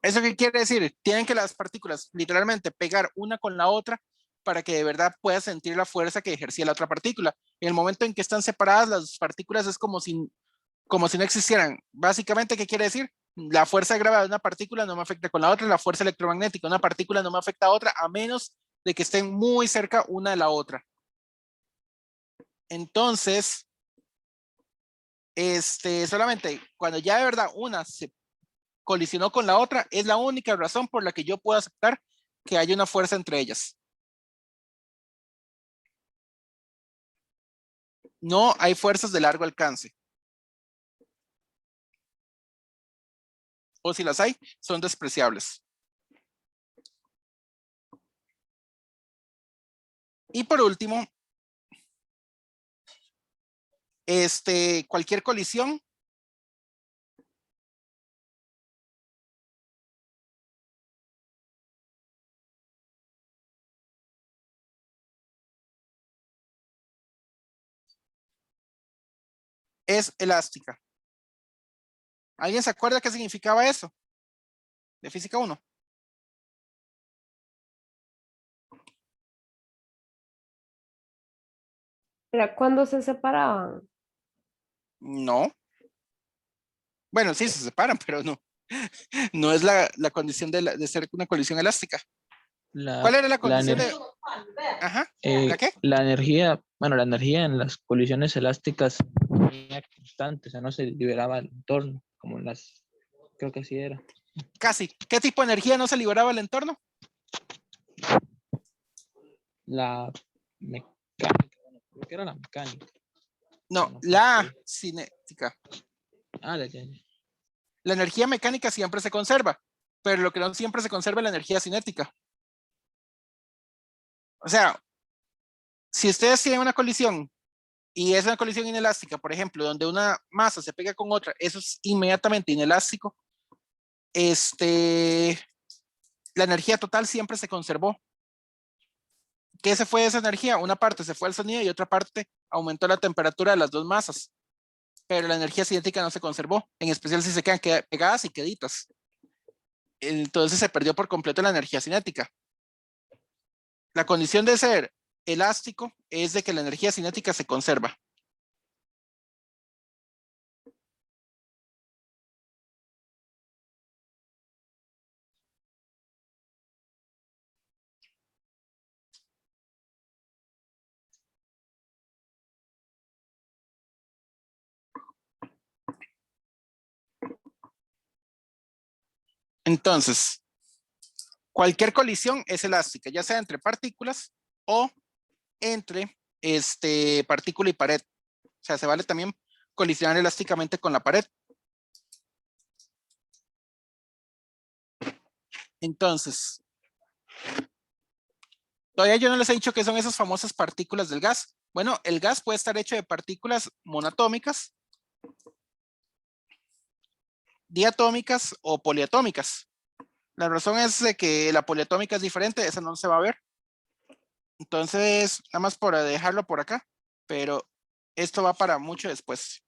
¿Eso qué quiere decir? Tienen que las partículas literalmente pegar una con la otra para que de verdad puedas sentir la fuerza que ejercía la otra partícula. En el momento en que están separadas, las partículas es como si no existieran. Básicamente, ¿qué quiere decir? La fuerza de gravedad de una partícula no me afecta con la otra, la fuerza electromagnética de una partícula no me afecta a otra, a menos de que estén muy cerca una de la otra. Entonces, solamente cuando ya de verdad una se colisionó con la otra, es la única razón por la que yo puedo aceptar que haya una fuerza entre ellas. No hay fuerzas de largo alcance. O si las hay, son despreciables. Y por último, cualquier colisión es elástica. ¿Alguien se acuerda qué significaba eso? De física 1. ¿Era cuando se separaban? No. Bueno, sí, se separan, pero no. No es la condición de ser una colisión elástica. ¿Cuál era la La, condición de...? ener- Ajá. ¿La qué? la energía, bueno, la energía en las colisiones elásticas era constante, o sea, no se liberaba al entorno, como en las, creo que así era. Casi. ¿Qué tipo de energía no se liberaba al entorno? La mecánica, bueno, creo que era la mecánica. No, No, la cinética. Ah, ya, ya. La energía mecánica siempre se conserva, pero lo que no siempre se conserva es la energía cinética. O sea, si ustedes tienen una colisión y es una colisión inelástica, por ejemplo, donde una masa se pega con otra, eso es inmediatamente inelástico. La energía total siempre se conservó. ¿Qué se fue de esa energía? Una parte se fue al sonido y otra parte aumentó la temperatura de las dos masas, pero la energía cinética no se conservó, en especial si se quedan pegadas y queditas. Entonces se perdió por completo la energía cinética. La condición de ser elástico es de que la energía cinética se conserva. Entonces, cualquier colisión es elástica, ya sea entre partículas o entre partícula y pared. O sea, se vale también colisionar elásticamente con la pared. Entonces, todavía yo no les he dicho qué son esas famosas partículas del gas. Bueno, el gas puede estar hecho de partículas monoatómicas, diatómicas o poliatómicas. La razón es de que la poliatómica es diferente, esa no se va a ver. Entonces, nada más por dejarlo por acá, pero esto va para mucho después.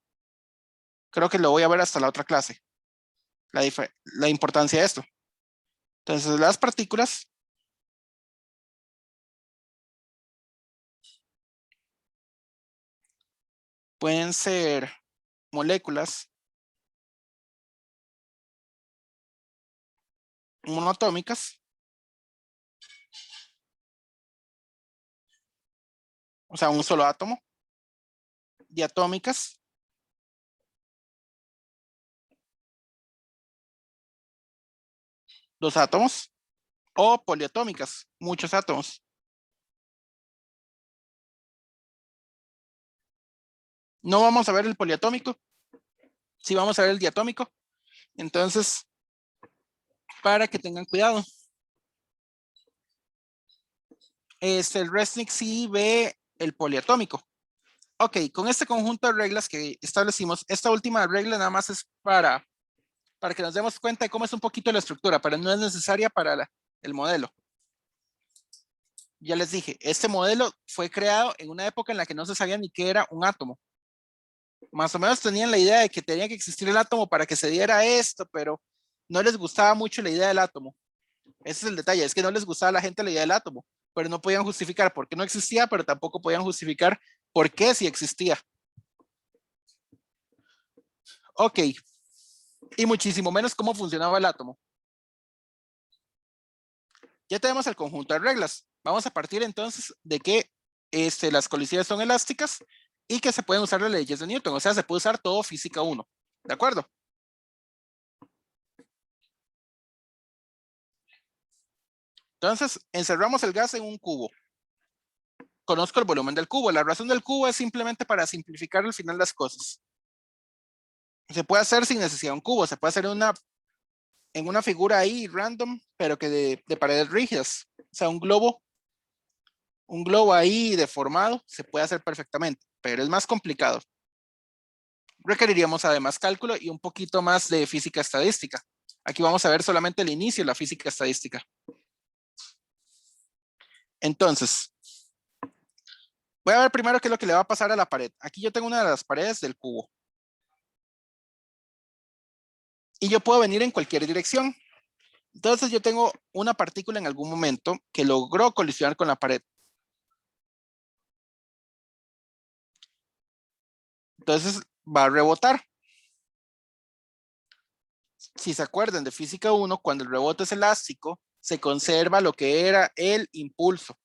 Creo que lo voy a ver hasta la otra clase, la importancia de esto. Entonces, las partículas pueden ser moléculas monoatómicas, o sea, un solo átomo, diatómicas, dos átomos, o poliatómicas, muchos átomos. No vamos a ver el poliatómico, sí vamos a ver el diatómico. Entonces, para que tengan cuidado. El Resnick sí ve el poliatómico. Ok, con este conjunto de reglas que establecimos, esta última regla nada más es para que nos demos cuenta de cómo es un poquito la estructura, pero no es necesaria para el modelo. Ya les dije, este modelo fue creado en una época en la que no se sabía ni qué era un átomo. Más o menos tenían la idea de que tenía que existir el átomo para que se diera esto, pero no les gustaba mucho la idea del átomo. Ese es el detalle, es que no les gustaba a la gente la idea del átomo, pero no podían justificar por qué no existía, pero tampoco podían justificar por qué sí existía. Ok, y muchísimo menos cómo funcionaba el átomo. Ya tenemos el conjunto de reglas. Vamos a partir entonces de que las colisiones son elásticas y que se pueden usar las leyes de Newton, o sea, se puede usar todo física 1. ¿De acuerdo? Entonces, encerramos el gas en un cubo. Conozco el volumen del cubo. La razón del cubo es simplemente para simplificar al final las cosas. Se puede hacer sin necesidad de un cubo, se puede hacer en una figura ahí random, pero que de paredes rígidas. O sea, un globo un globo ahí deformado, se puede hacer perfectamente, pero es más complicado. Requeriríamos además cálculo y un poquito más de física estadística. Aquí vamos a ver solamente el inicio de la física estadística. Entonces, voy a ver primero qué es lo que le va a pasar a la pared. Aquí yo tengo una de las paredes del cubo. Y yo puedo venir en cualquier dirección. Entonces yo tengo una partícula en algún momento que logró colisionar con la pared. Entonces va a rebotar. Si se acuerdan de física 1, cuando el rebote es elástico, se conserva lo que era el impulso.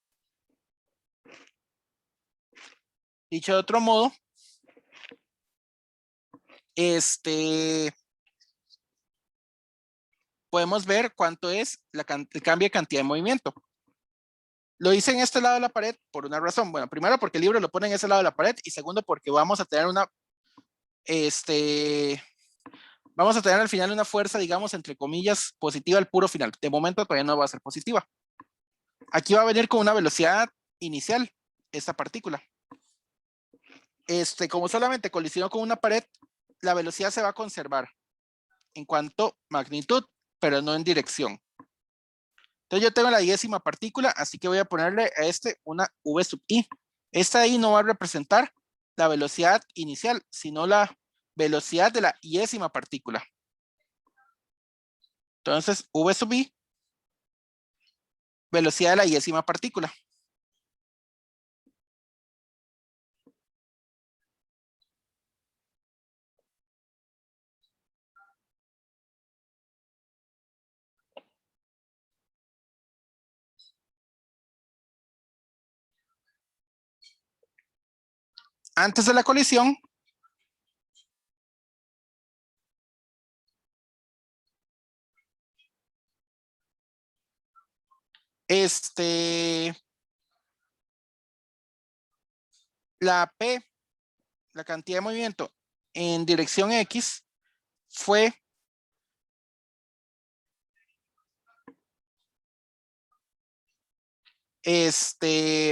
Dicho de otro modo, podemos ver cuánto es el cambio de cantidad de movimiento. Lo hice en este lado de la pared por una razón. Bueno, primero porque el libro lo pone en ese lado de la pared y segundo porque vamos a tener vamos a tener al final una fuerza, digamos, entre comillas, positiva al puro final. De momento todavía no va a ser positiva. Aquí va a venir con una velocidad inicial, esta partícula. Como solamente colisionó con una pared, la velocidad se va a conservar en cuanto a magnitud, pero no en dirección. Entonces yo tengo la 10ª partícula, así que voy a ponerle a una v sub i. Esta i no va a representar la velocidad inicial, sino la velocidad de la 10ª partícula. Entonces, v sub i, velocidad de la 10ª partícula. Antes de la colisión, la P, la cantidad de movimiento en dirección X, fue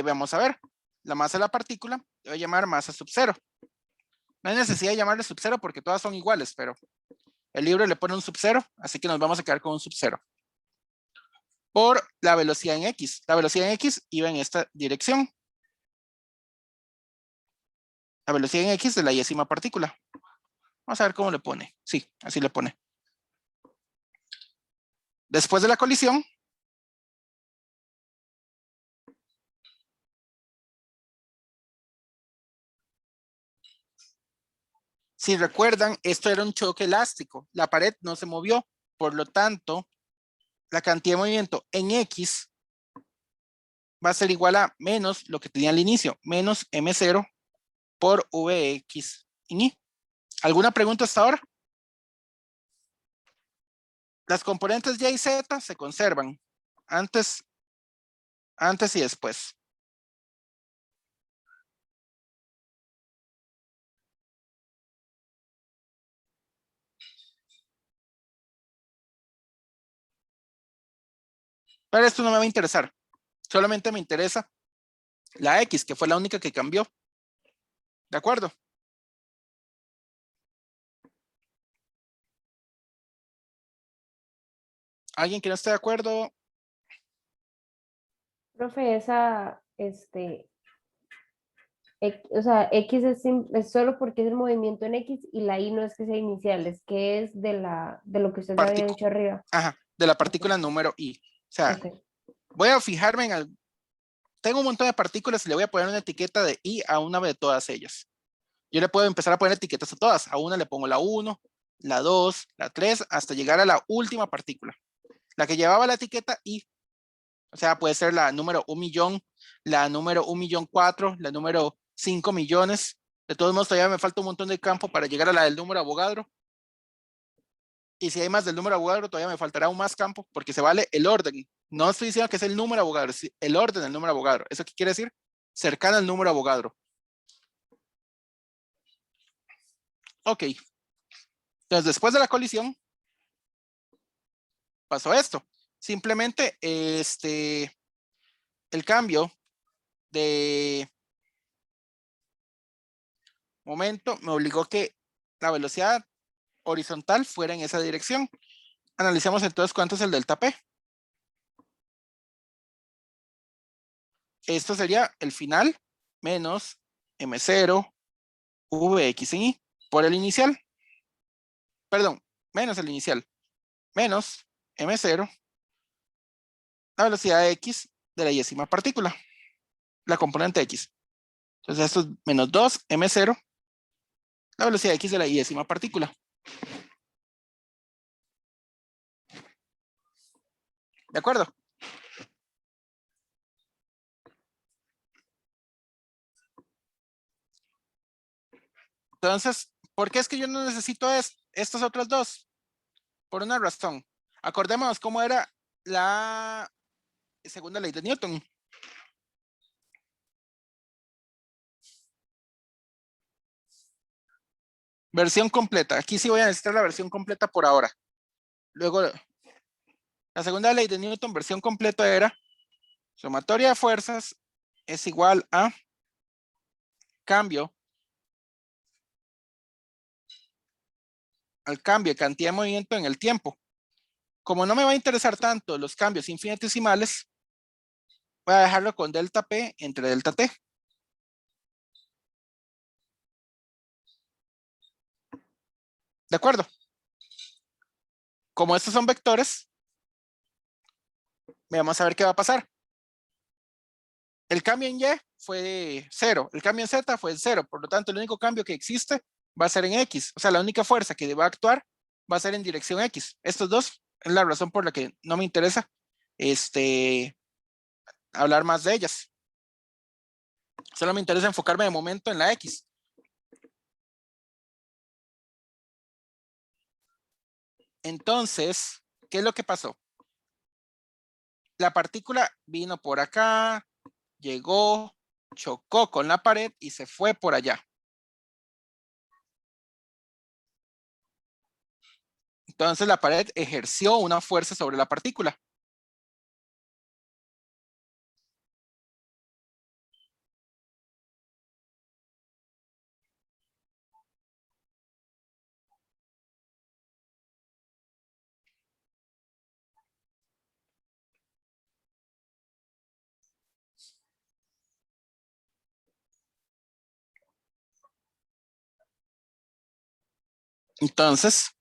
vamos a ver, la masa de la partícula, le voy a llamar masa sub cero. No hay necesidad de llamarle sub cero porque todas son iguales, pero el libro le pone un sub cero, así que nos vamos a quedar con un sub cero. Por la velocidad en X. La velocidad en X iba en esta dirección. La velocidad en X de la 10ª partícula. Vamos a ver cómo le pone. Sí, así le pone. Después de la colisión, si recuerdan, esto era un choque elástico. La pared no se movió. Por lo tanto, la cantidad de movimiento en X va a ser igual a menos lo que tenía al inicio, menos M0 por Vx en Y. ¿Alguna pregunta hasta ahora? Las componentes Y y Z se conservan antes y después. Pero esto no me va a interesar. Solamente me interesa la X, que fue la única que cambió. ¿De acuerdo? ¿Alguien que no esté de acuerdo? Profe, o sea, X es solo porque es el movimiento en X y la Y no es que sea inicial, es que es de lo que usted había dicho arriba. Ajá, de la partícula número I. O sea, Okay. voy a fijarme en tengo un montón de partículas y le voy a poner una etiqueta de I a una de todas ellas. Yo le puedo empezar a poner etiquetas a todas. A una le pongo la 1, la 2, la 3, hasta llegar a la última partícula. La que llevaba la etiqueta I. O sea, puede ser la número 1.000.000, la número 1.000.004, la número 5 millones. De todos modos, todavía me falta un montón de campo para llegar a la del número Avogadro. Y si hay más del número Avogadro, todavía me faltará aún más campo, porque se vale el orden. No estoy diciendo que es el número Avogadro, es el orden del número Avogadro. ¿Eso qué quiere decir? Cercano al número Avogadro. Ok. Entonces, después de la colisión, pasó esto. Simplemente, el cambio de momento me obligó que la velocidad horizontal fuera en esa dirección. Analicemos entonces cuánto es el delta P. Esto sería el final menos M0 Vx en Y por el inicial. Perdón, menos el inicial. Menos M0, la velocidad X de la yésima partícula, la componente X. Entonces esto es menos 2 M0, la velocidad X de la yésima partícula. ¿De acuerdo? Entonces, ¿por qué es que yo no necesito estos otros dos? Por una razón. Acordémonos cómo era la segunda ley de Newton. Versión completa. Aquí sí voy a necesitar la versión completa por ahora. Luego, la segunda ley de Newton, versión completa, era sumatoria de fuerzas es igual a cambio al cambio de cantidad de movimiento en el tiempo. Como no me va a interesar tanto los cambios infinitesimales, voy a dejarlo con delta P entre delta T. ¿De acuerdo? Como estos son vectores, vamos a ver qué va a pasar. El cambio en Y fue 0, el cambio en Z fue 0, por lo tanto el único cambio que existe va a ser en X, o sea, la única fuerza que va a actuar va a ser en dirección X. Estos dos es la razón por la que no me interesa hablar más de ellas. Solo me interesa enfocarme de momento en la X. Entonces, ¿qué es lo que pasó? La partícula vino por acá, llegó, chocó con la pared y se fue por allá. Entonces la pared ejerció una fuerza sobre la partícula. Entonces,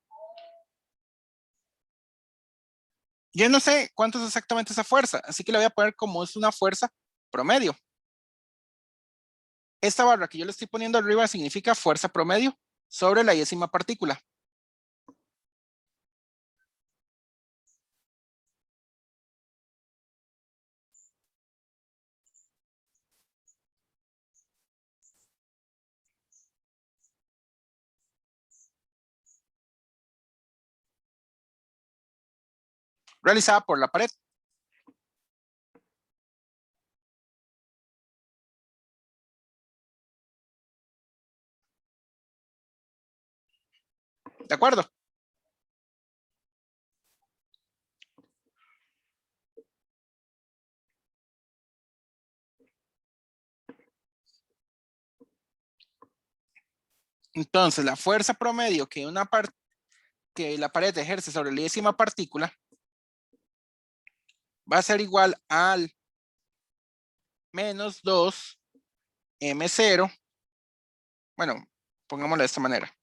yo no sé cuánto es exactamente esa fuerza, así que le voy a poner como es una fuerza promedio. Esta barra que yo le estoy poniendo arriba significa fuerza promedio sobre la décima partícula. Realizada por la pared. ¿De acuerdo? Entonces, la fuerza promedio que la pared ejerce sobre la décima partícula va a ser igual al menos 2 M0. Bueno, pongámoslo de esta manera.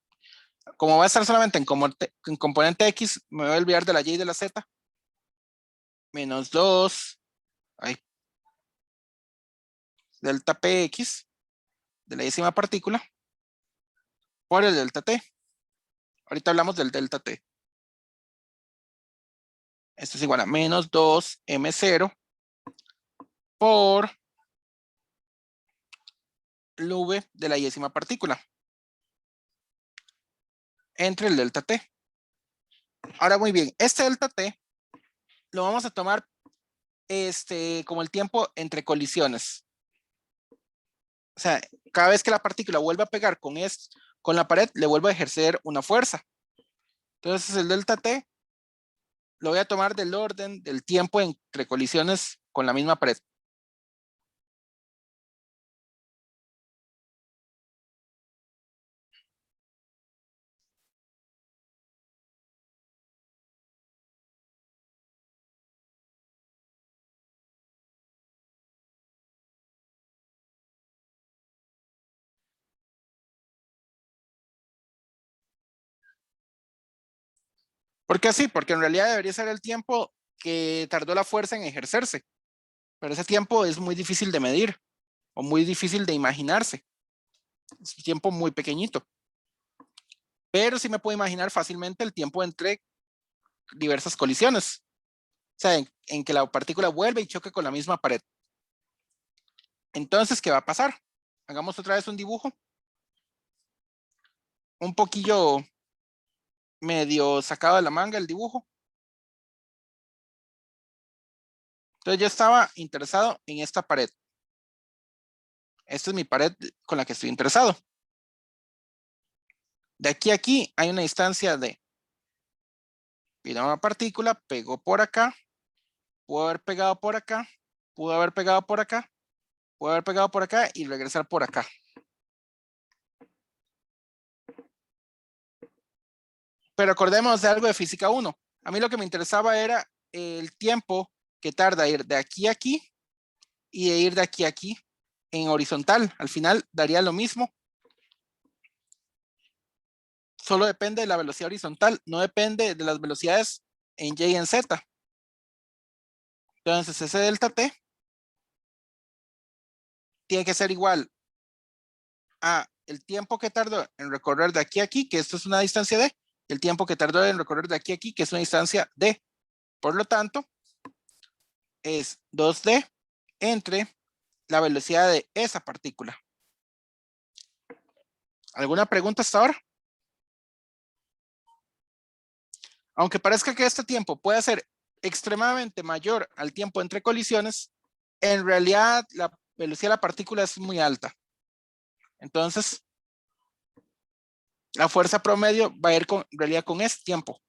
Como va a estar solamente en componente X, me voy a olvidar de la Y y de la Z. Menos 2 delta Px de la décima partícula por el delta T. Ahorita hablamos del delta T. Esto es igual a menos 2 M0 por el V de la décima partícula entre el delta T. Ahora muy bien, este delta T lo vamos a tomar como el tiempo entre colisiones. O sea, cada vez que la partícula vuelve a pegar con la pared, le vuelve a ejercer una fuerza. Entonces el delta T lo voy a tomar del orden del tiempo entre colisiones con la misma pared. ¿Por qué así? Porque en realidad debería ser el tiempo que tardó la fuerza en ejercerse. Pero ese tiempo es muy difícil de medir o muy difícil de imaginarse. Es un tiempo muy pequeñito. Pero sí me puedo imaginar fácilmente el tiempo entre diversas colisiones. O sea, en que la partícula vuelve y choque con la misma pared. Entonces, ¿qué va a pasar? Hagamos otra vez un dibujo. Un poquillo medio sacado de la manga el dibujo. Entonces yo estaba interesado en esta pared. Esta es mi pared con la que estoy interesado. De aquí a aquí hay una distancia de... Vino una partícula, pegó por acá, pudo haber pegado por acá, pudo haber pegado por acá, pudo haber pegado por acá y regresar por acá. Pero acordemos de algo de física 1. A mí lo que me interesaba era el tiempo que tarda ir de aquí a aquí y de ir de aquí a aquí en horizontal. Al final daría lo mismo. Solo depende de la velocidad horizontal, no depende de las velocidades en Y y en Z. Entonces ese delta T tiene que ser igual a el tiempo que tardó en recorrer de aquí a aquí, que esto es una distancia D, y el tiempo que tardó en recorrer de aquí a aquí, que es una distancia D. Por lo tanto, es 2D entre la velocidad de esa partícula. ¿Alguna pregunta hasta ahora? Aunque parezca que este tiempo puede ser extremadamente mayor al tiempo entre colisiones, en realidad la velocidad de la partícula es muy alta. Entonces, la fuerza promedio va a ir en realidad con ese tiempo.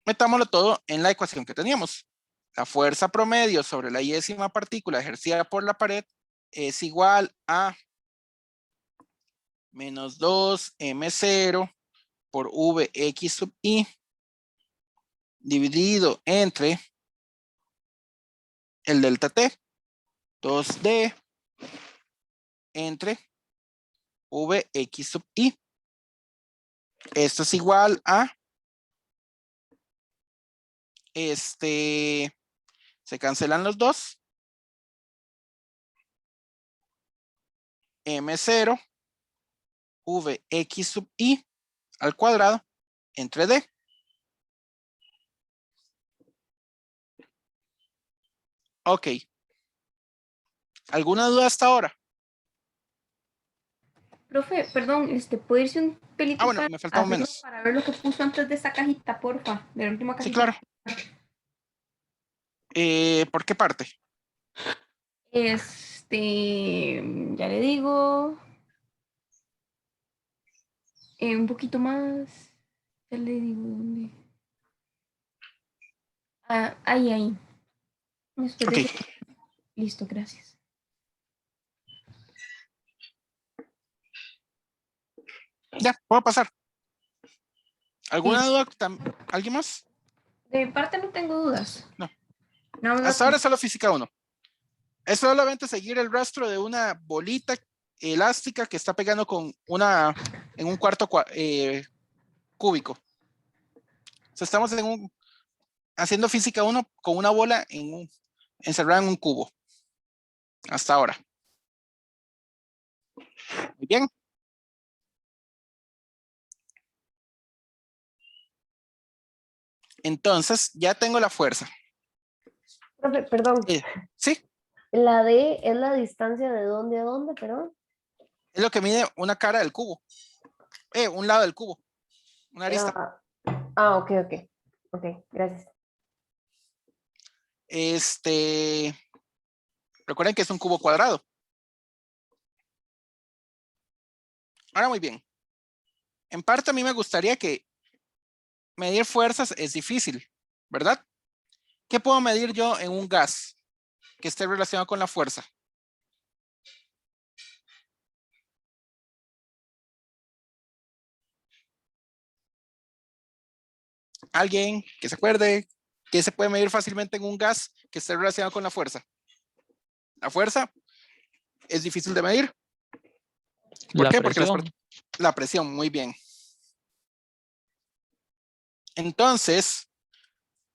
Metámoslo todo en la ecuación que teníamos. La fuerza promedio sobre la yésima partícula ejercida por la pared es igual a menos 2m0 por Vx sub i dividido entre el delta t, 2d entre Vx sub i. Esto es igual a se cancelan los dos. M0 Vx sub i al cuadrado entre d. Ok. ¿Alguna duda hasta ahora? Profe, perdón, ¿puede irse un pelito Bueno, para me faltaba hacerlo menos. para ver lo que puso antes de esa cajita, porfa? De la última Sí, cajita. claro. ¿Por qué parte? Ya le digo. Un poquito más. Ya le digo dónde. Ah, ahí. Después Ok. de ese- Listo, gracias. Ya, puedo pasar. ¿Alguna Sí. duda? ¿Alguien más? De mi parte no tengo dudas. No. Nada más Hasta ahora solo física 1. Es solamente seguir el rastro de una bolita elástica que está pegando en un cuarto cúbico. O sea, estamos haciendo física 1 con una bola encerrada en un cubo. Hasta ahora. Muy bien. Entonces, ya tengo la fuerza. Profe, perdón, Sí, la D es la distancia de dónde a dónde, perdón. es lo que mide una cara del cubo. Un lado del cubo. Una arista. Ok, gracias. Recuerden que es un cubo cuadrado. Ahora muy bien. En parte a mí me gustaría que medir fuerzas es difícil, ¿verdad? ¿Qué puedo medir yo en un gas que esté relacionado con la fuerza? ¿Alguien que se acuerde qué se puede medir fácilmente en un gas que esté relacionado con la fuerza? La fuerza es difícil de medir. ¿Por La qué? Porque presión. la presión, muy bien. Entonces,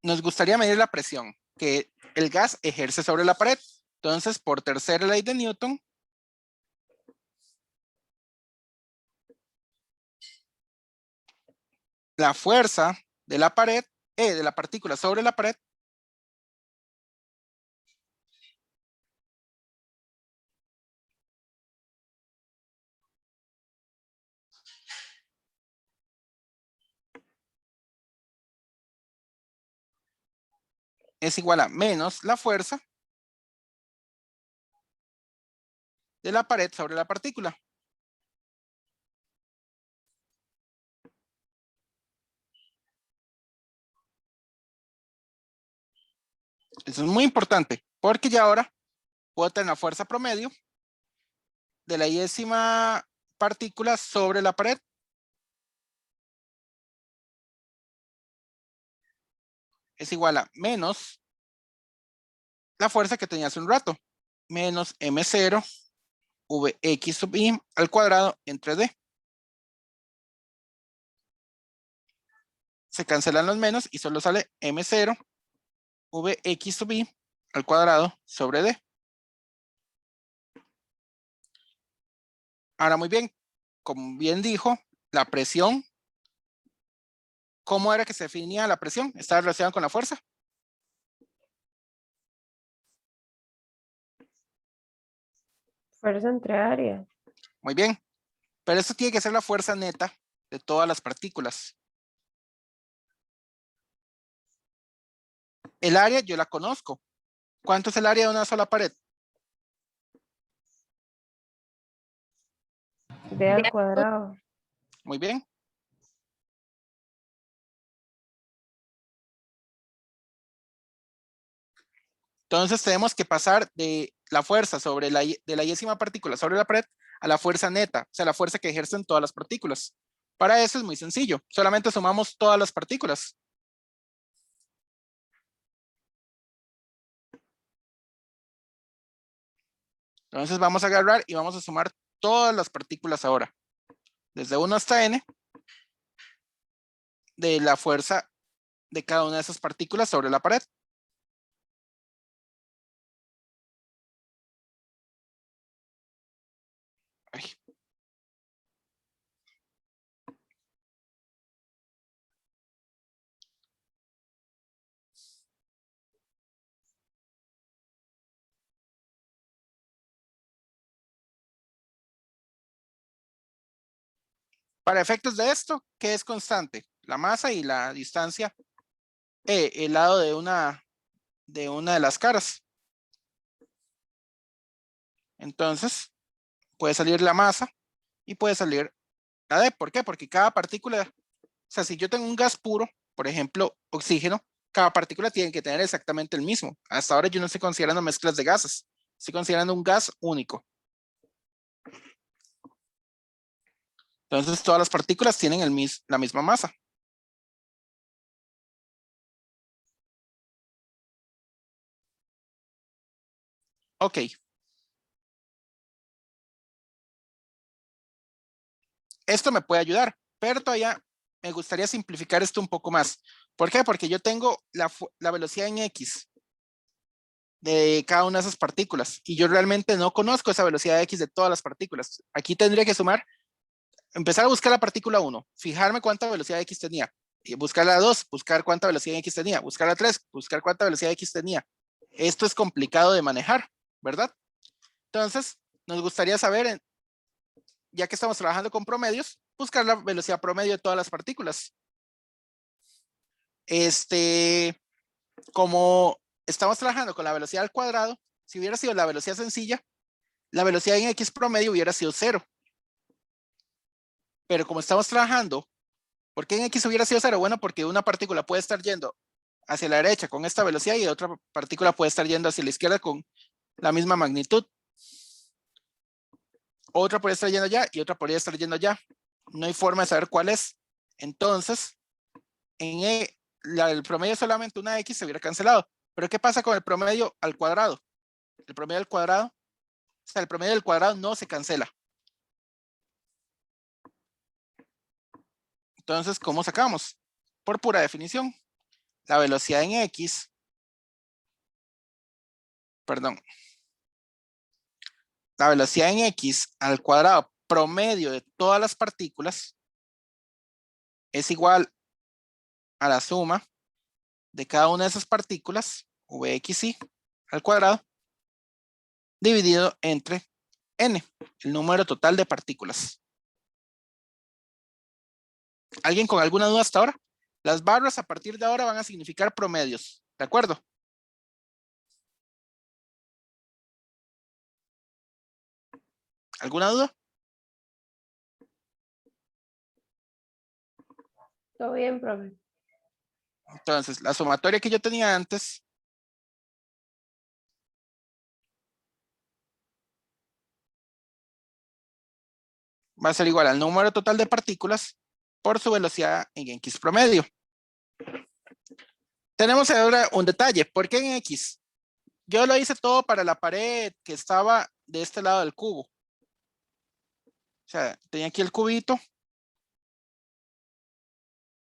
nos gustaría medir la presión que el gas ejerce sobre la pared. Entonces, por tercera ley de Newton, la fuerza de la pared, de la partícula sobre la pared, es igual a menos la fuerza de la pared sobre la partícula. Eso es muy importante, porque ya ahora puedo tener la fuerza promedio de la décima partícula sobre la pared. Es igual a menos la fuerza que tenía hace un rato, menos M0 Vx sub i al cuadrado entre D. Se cancelan los menos y solo sale M0 Vx sub i al cuadrado sobre D. Ahora muy bien, como bien dijo, la presión, ¿cómo era que se definía la presión? ¿Está relacionada con la fuerza? Fuerza entre área. Muy bien, pero esto tiene que ser la fuerza neta de todas las partículas. El área yo la conozco. ¿Cuánto es el área de una sola pared? D al cuadrado. Muy bien. Entonces tenemos que pasar de la fuerza sobre de la décima partícula sobre la pared a la fuerza neta, o sea, la fuerza que ejercen todas las partículas. Para eso es muy sencillo, solamente sumamos todas las partículas. Entonces vamos a agarrar y vamos a sumar todas las partículas ahora, desde 1 hasta n, de la fuerza de cada una de esas partículas sobre la pared. Ay. Para efectos de esto, ¿qué es constante? La masa y la distancia, el lado de una de las caras. Entonces, puede salir la masa y puede salir la D. ¿Por qué? Porque cada partícula, o sea, si yo tengo un gas puro, por ejemplo, oxígeno, cada partícula tiene que tener exactamente el mismo. Hasta ahora yo no estoy considerando mezclas de gases, estoy considerando un gas único. Entonces, todas las partículas tienen la misma masa. Ok. Esto me puede ayudar, pero todavía me gustaría simplificar esto un poco más. ¿Por qué? Porque yo tengo la velocidad en X de cada una de esas partículas y yo realmente no conozco esa velocidad X de todas las partículas. Aquí tendría que sumar, empezar a buscar la partícula 1, fijarme cuánta velocidad X tenía, y buscar la 2, buscar cuánta velocidad X tenía, buscar la 3, buscar cuánta velocidad X tenía. Esto es complicado de manejar, ¿verdad? Entonces, nos gustaría saber, ya que estamos trabajando con promedios, buscar la velocidad promedio de todas las partículas. Como estamos trabajando con la velocidad al cuadrado, si hubiera sido la velocidad sencilla, la velocidad en X promedio hubiera sido 0. Pero como estamos trabajando, ¿por qué en X hubiera sido 0? Bueno, porque una partícula puede estar yendo hacia la derecha con esta velocidad y otra partícula puede estar yendo hacia la izquierda con la misma magnitud. Otra puede estar yendo allá y otra podría estar yendo allá. No hay forma de saber cuál es. Entonces, en el promedio solamente una X se hubiera cancelado. Pero ¿qué pasa con el promedio al cuadrado? El promedio al cuadrado, o sea, el promedio del cuadrado no se cancela. Entonces, ¿cómo sacamos? por pura definición, la velocidad en X, perdón, la velocidad en X al cuadrado promedio de todas las partículas es igual a la suma de cada una de esas partículas, Vxy al cuadrado, dividido entre n, el número total de partículas. ¿Alguien con alguna duda hasta ahora? Las barras a partir de ahora van a significar promedios, ¿de acuerdo? ¿Alguna duda? Todo bien, profe. Entonces, la sumatoria que yo tenía antes va a ser igual al número total de partículas por su velocidad en X promedio. Tenemos ahora un detalle. ¿Por qué en X? Yo lo hice todo para la pared que estaba de este lado del cubo. O sea, tenía aquí el cubito.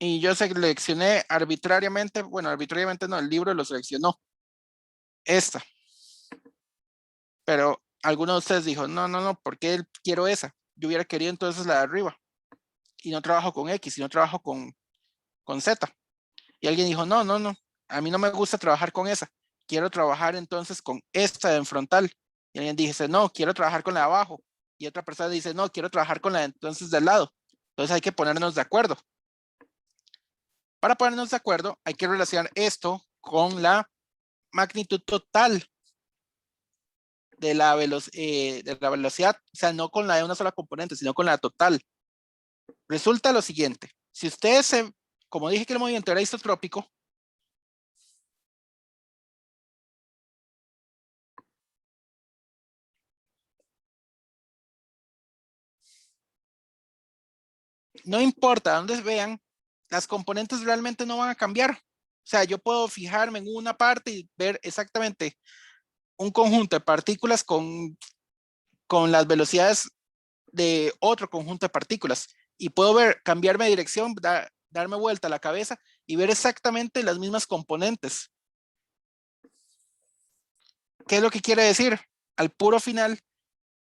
Y yo seleccioné arbitrariamente, bueno, arbitrariamente no, el libro lo seleccionó. Esta. Pero alguno de ustedes dijo, no, ¿por qué quiero esa? Yo hubiera querido entonces la de arriba. Y no trabajo con X, sino trabajo con Z. Y alguien dijo, no, a mí no me gusta trabajar con esa. Quiero trabajar entonces con esta en frontal. Y alguien dice, no, quiero trabajar con la de abajo. Y otra persona dice, no, quiero trabajar con la de entonces del lado. Entonces hay que ponernos de acuerdo. Para ponernos de acuerdo, hay que relacionar esto con la magnitud total de la velocidad, o sea, no con la de una sola componente, sino con la total. Resulta lo siguiente, si ustedes, como dije que el movimiento era isotrópico, no importa dónde vean, las componentes realmente no van a cambiar. O sea, yo puedo fijarme en una parte y ver exactamente un conjunto de partículas con las velocidades de otro conjunto de partículas. Y puedo cambiarme de dirección, darme vuelta a la cabeza y ver exactamente las mismas componentes. ¿Qué es lo que quiere decir? Al puro final,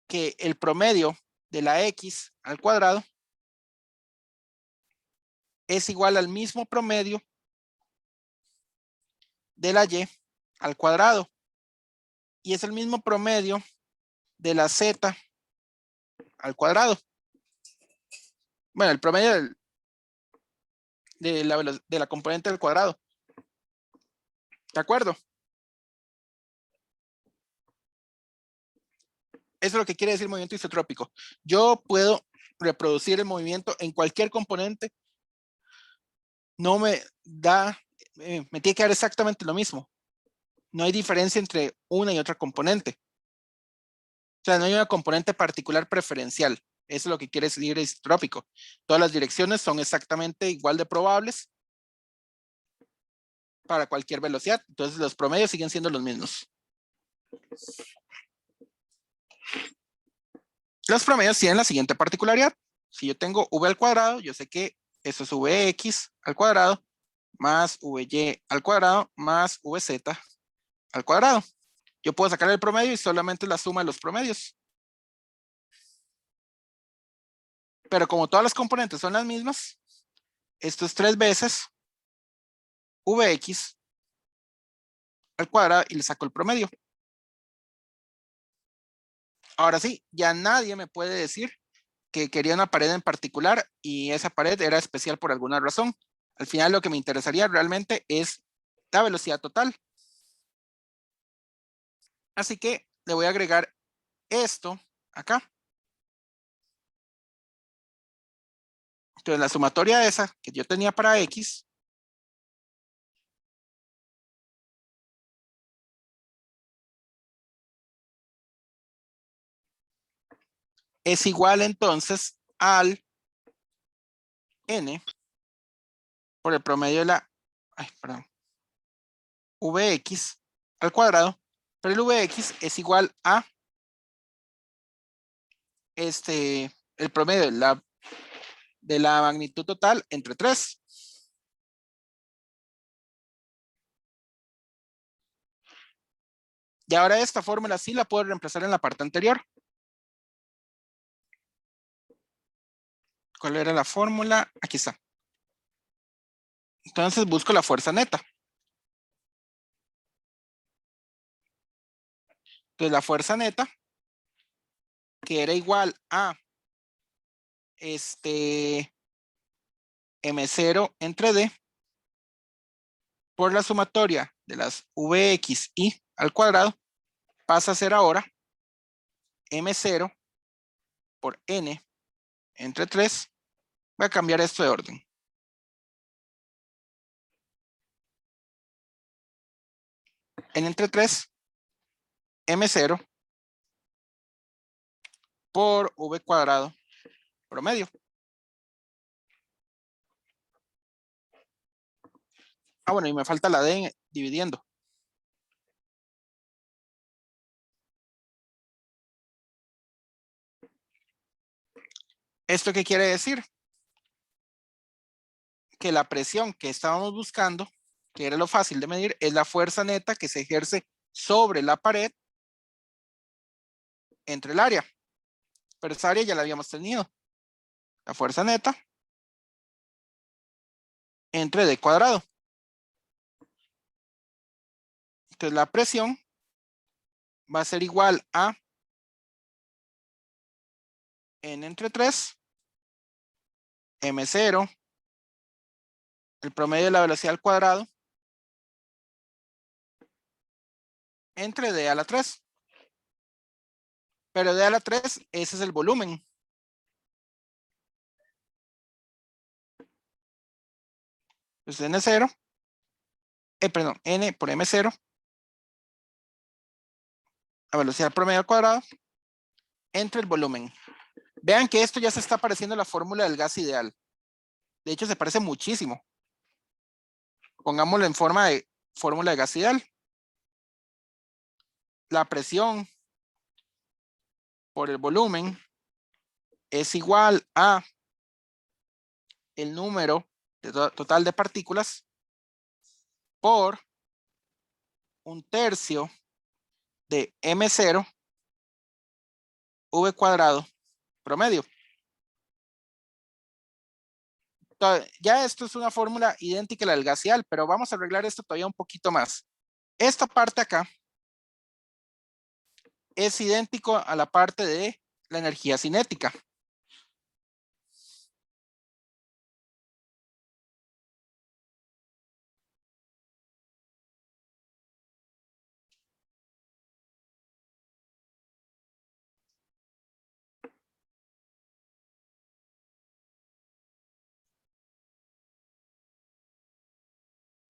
que el promedio de la X al cuadrado es igual al mismo promedio de la Y al cuadrado. Y es el mismo promedio de la Z al cuadrado. Bueno, el promedio de la componente al cuadrado. ¿De acuerdo? Eso es lo que quiere decir movimiento isotrópico. Yo puedo reproducir el movimiento en cualquier componente. No me da, me tiene que dar exactamente lo mismo. No hay diferencia entre una y otra componente. O sea, no hay una componente particular preferencial. Eso es lo que quiere decir isotrópico. Todas las direcciones son exactamente igual de probables para cualquier velocidad. Entonces los promedios siguen siendo los mismos. Los promedios tienen la siguiente particularidad. Si yo tengo v al cuadrado, yo sé que eso es vx al cuadrado más vy al cuadrado más vz al cuadrado. Yo puedo sacar el promedio y solamente la suma de los promedios. Pero como todas las componentes son las mismas, esto es 3 veces vx al cuadrado y le saco el promedio. Ahora sí, ya nadie me puede decir que quería una pared en particular y esa pared era especial por alguna razón. Al final lo que me interesaría realmente es la velocidad total. Así que le voy a agregar esto acá. Entonces la sumatoria esa que yo tenía para X es igual entonces al n por el promedio de la Vx al cuadrado, pero el Vx es igual a el promedio de la magnitud total entre 3. Y ahora esta fórmula sí la puedo reemplazar en la parte anterior. ¿Cuál era la fórmula? Aquí está. Entonces busco la fuerza neta. Entonces la fuerza neta, que era igual a M0 entre D por la sumatoria de las Vxi al cuadrado, pasa a ser ahora M0 por N entre 3. Voy a cambiar esto de orden. N entre 3, M0 por V cuadrado promedio. Ah, bueno, y me falta la D dividiendo. ¿Esto qué quiere decir? Que la presión que estábamos buscando, que era lo fácil de medir, es la fuerza neta que se ejerce sobre la pared entre el área. Pero esa área ya la habíamos tenido. La fuerza neta entre D cuadrado. Entonces la presión va a ser igual a N entre 3, M0, el promedio de la velocidad al cuadrado, entre D a la 3. Pero D a la 3, ese es el volumen. Entonces N0, perdón, N por M0, la velocidad promedio al cuadrado, entre el volumen. Vean que esto ya se está pareciendo a la fórmula del gas ideal. De hecho, se parece muchísimo. Pongámoslo en forma de fórmula de gas ideal. La presión por el volumen es igual a el número total de partículas por 1/3 de M0 V cuadrado promedio. Ya esto es una fórmula idéntica a la del gas ideal, pero vamos a arreglar esto todavía un poquito más. Esta parte acá es idéntico a la parte de la energía cinética.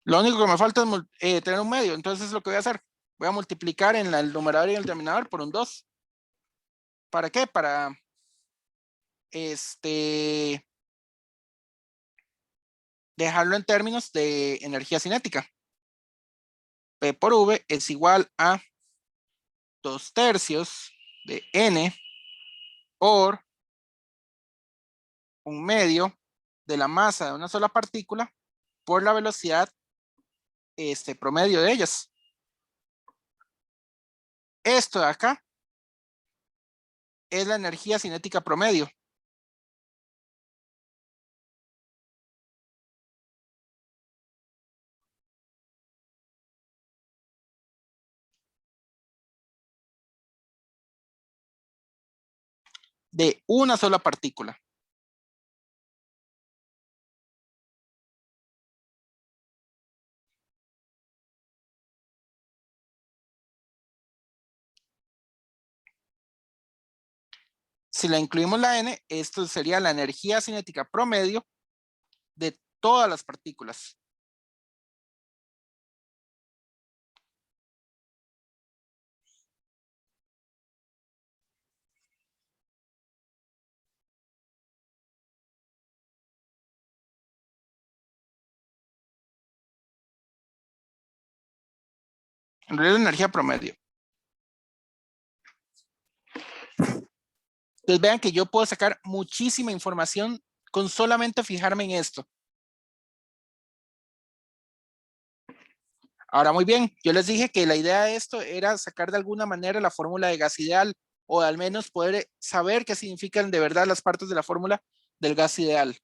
Lo único que me falta es tener un medio, entonces lo que voy a hacer, voy a multiplicar en el numerador y el denominador por un 2. ¿Para qué? Para dejarlo en términos de energía cinética. P por V es igual a 2/3 de N por 1/2 de la masa de una sola partícula por la velocidad promedio de ellas. Esto de acá es la energía cinética promedio. De una sola partícula. Si la incluimos la N, esto sería la energía cinética promedio de todas las partículas. En realidad, la energía promedio. Entonces vean que yo puedo sacar muchísima información con solamente fijarme en esto. Ahora, muy bien, yo les dije que la idea de esto era sacar de alguna manera la fórmula de gas ideal o al menos poder saber qué significan de verdad las partes de la fórmula del gas ideal.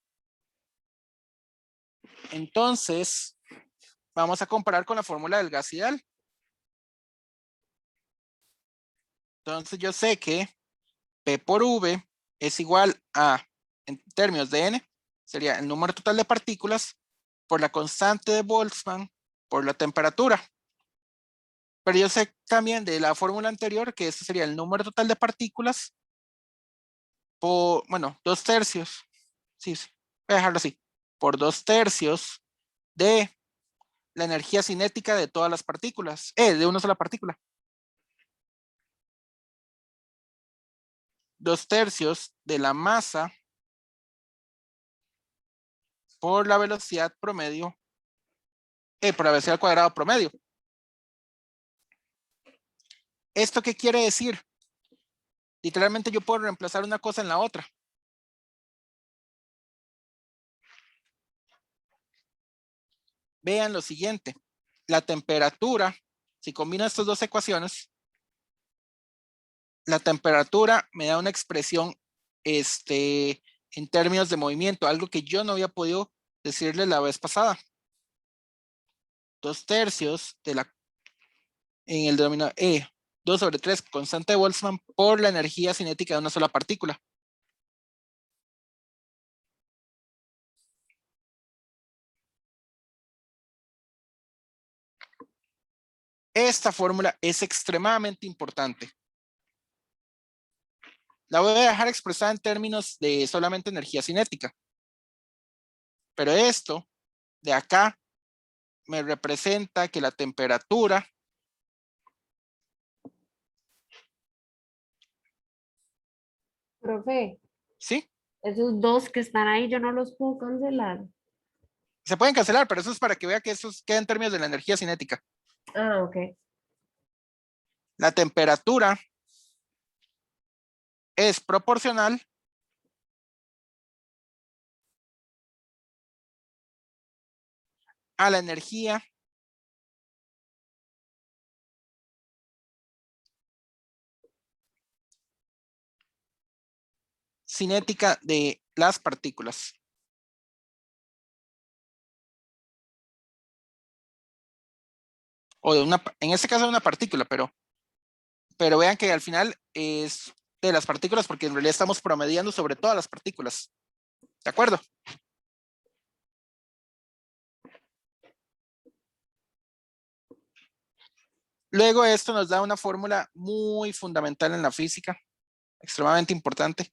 Entonces, vamos a comparar con la fórmula del gas ideal. Entonces, yo sé que P por V es igual a, en términos de N, sería el número total de partículas por la constante de Boltzmann por la temperatura. Pero yo sé también de la fórmula anterior que esto sería el número total de partículas por, bueno, 2/3. Sí, sí, voy a dejarlo así. Por 2/3 de la energía cinética de todas las partículas, de una sola partícula. 2/3 de la masa por la velocidad promedio, por la velocidad al cuadrado promedio. ¿Esto qué quiere decir? Literalmente yo puedo reemplazar una cosa en la otra. Vean lo siguiente. La temperatura, si combino estas dos ecuaciones, la temperatura me da una expresión en términos de movimiento, algo que yo no había podido decirle la vez pasada. 2/3 de la, en el denominador, 2/3 constante de Boltzmann por la energía cinética de una sola partícula. Esta fórmula es extremadamente importante. La voy a dejar expresada en términos de solamente energía cinética. Pero esto de acá me representa que la temperatura Profe, ¿sí? esos dos que están ahí yo no los puedo cancelar. Se pueden cancelar, pero eso es para que vea que eso queda en términos de la energía cinética. Ah, ok. La temperatura es proporcional a la energía cinética de las partículas. O de una, en este caso de una partícula, pero vean que al final es de las partículas porque en realidad estamos promediando sobre todas las partículas. ¿De acuerdo? Luego esto nos da una fórmula muy fundamental en la física, extremadamente importante.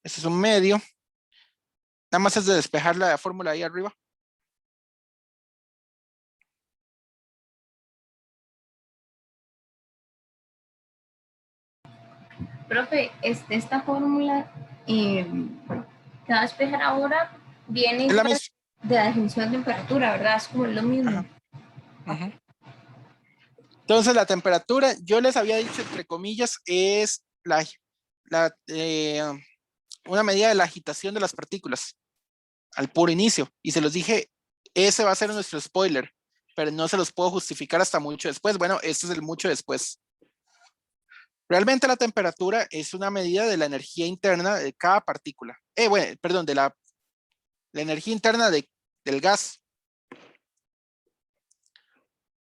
Este es un medio. Nada más es de despejar la fórmula ahí arriba. Profe, esta fórmula que va a despejar ahora viene Es la misma. de la definición de temperatura, ¿verdad? Es como lo mismo. Ajá. Ajá. Entonces la temperatura, yo les había dicho entre comillas, es una medida de la agitación de las partículas al puro inicio. Y se los dije, ese va a ser nuestro spoiler, pero no se los puedo justificar hasta mucho después. Bueno, este es el mucho después. Realmente la temperatura es una medida de la energía interna de cada partícula. Bueno, perdón, de la energía interna del gas.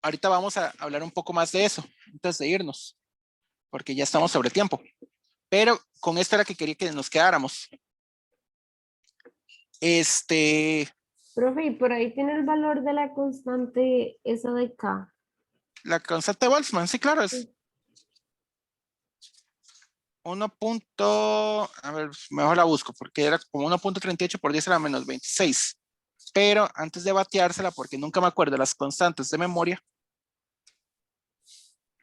Ahorita vamos a hablar un poco más de eso antes de irnos, porque ya estamos sobre tiempo. Pero con esto era que quería que nos quedáramos. Profe, y por ahí tiene el valor de la constante esa de K. La constante de Boltzmann, sí, claro, es Sí. 1. A ver, mejor la busco porque era como 1.38 por 10 a la menos 26. Pero antes de bateársela, porque nunca me acuerdo las constantes de memoria,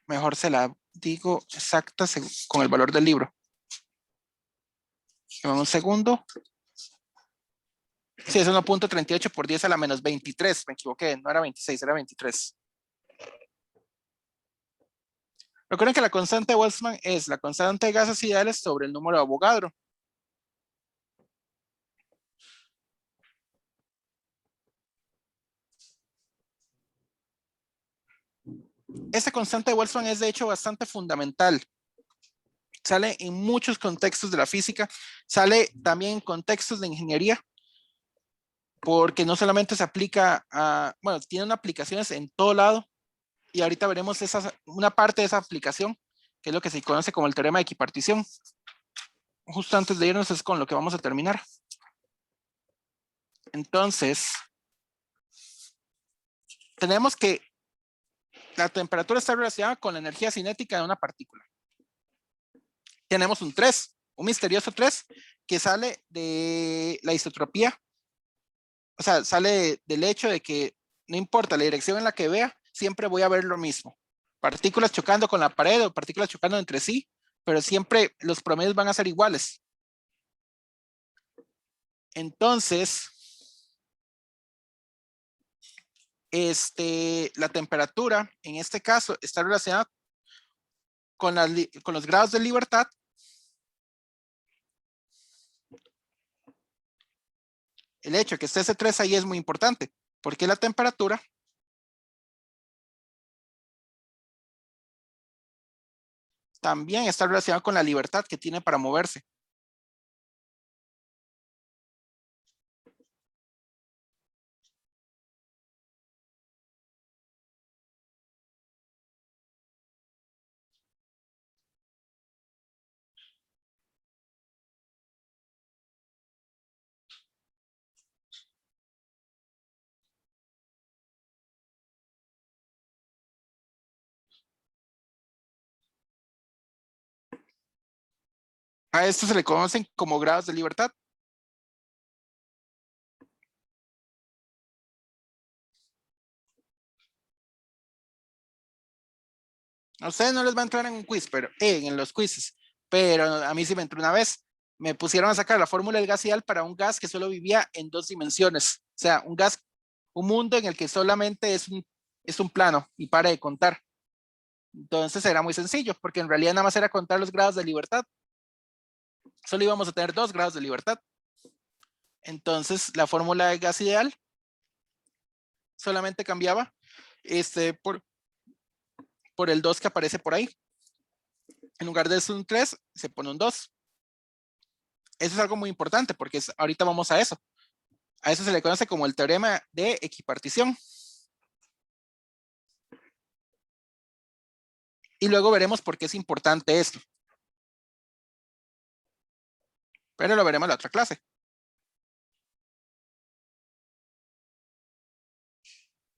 mejor se la digo exacta con el valor del libro. Un segundo. Sí, es 1.38 por 10 a la menos 23. Me equivoqué, no era 26, era 23. Recuerden que la constante de Boltzmann es la constante de gases ideales sobre el número de Avogadro. Esta constante de Boltzmann es de hecho bastante fundamental. Sale en muchos contextos de la física, sale también en contextos de ingeniería, porque no solamente se aplica a, bueno, tiene aplicaciones en todo lado, y ahorita veremos una parte de esa aplicación, que es lo que se conoce como el teorema de equipartición. Justo antes de irnos es con lo que vamos a terminar. Entonces, tenemos que la temperatura está relacionada con la energía cinética de una partícula. Tenemos un 3, un misterioso 3, que sale de la isotropía. O sea, sale del hecho de que no importa la dirección en la que vea, siempre voy a ver lo mismo. Partículas chocando con la pared o partículas chocando entre sí, pero siempre los promedios van a ser iguales. Entonces, la temperatura, en este caso, está relacionada con los grados de libertad. El hecho de que esté ese 3 ahí es muy importante, porque la temperatura también está relacionada con la libertad que tiene para moverse. A esto se le conocen como grados de libertad. A ustedes no les va a entrar en un quiz, pero en los quizzes, pero a mí sí me entró una vez. Me pusieron a sacar la fórmula del gas ideal para un gas que solo vivía en 2 dimensiones. O sea, un mundo en el que solamente es un plano y para de contar. Entonces era muy sencillo, porque en realidad nada más era contar los grados de libertad. Solo íbamos a tener 2 grados de libertad. Entonces la fórmula del gas ideal solamente cambiaba por el 2 que aparece por ahí. En lugar de ser un 3, se pone un 2. Eso es algo muy importante porque ahorita vamos a eso. A eso se le conoce como el teorema de equipartición. Y luego veremos por qué es importante esto. Pero lo veremos en la otra clase.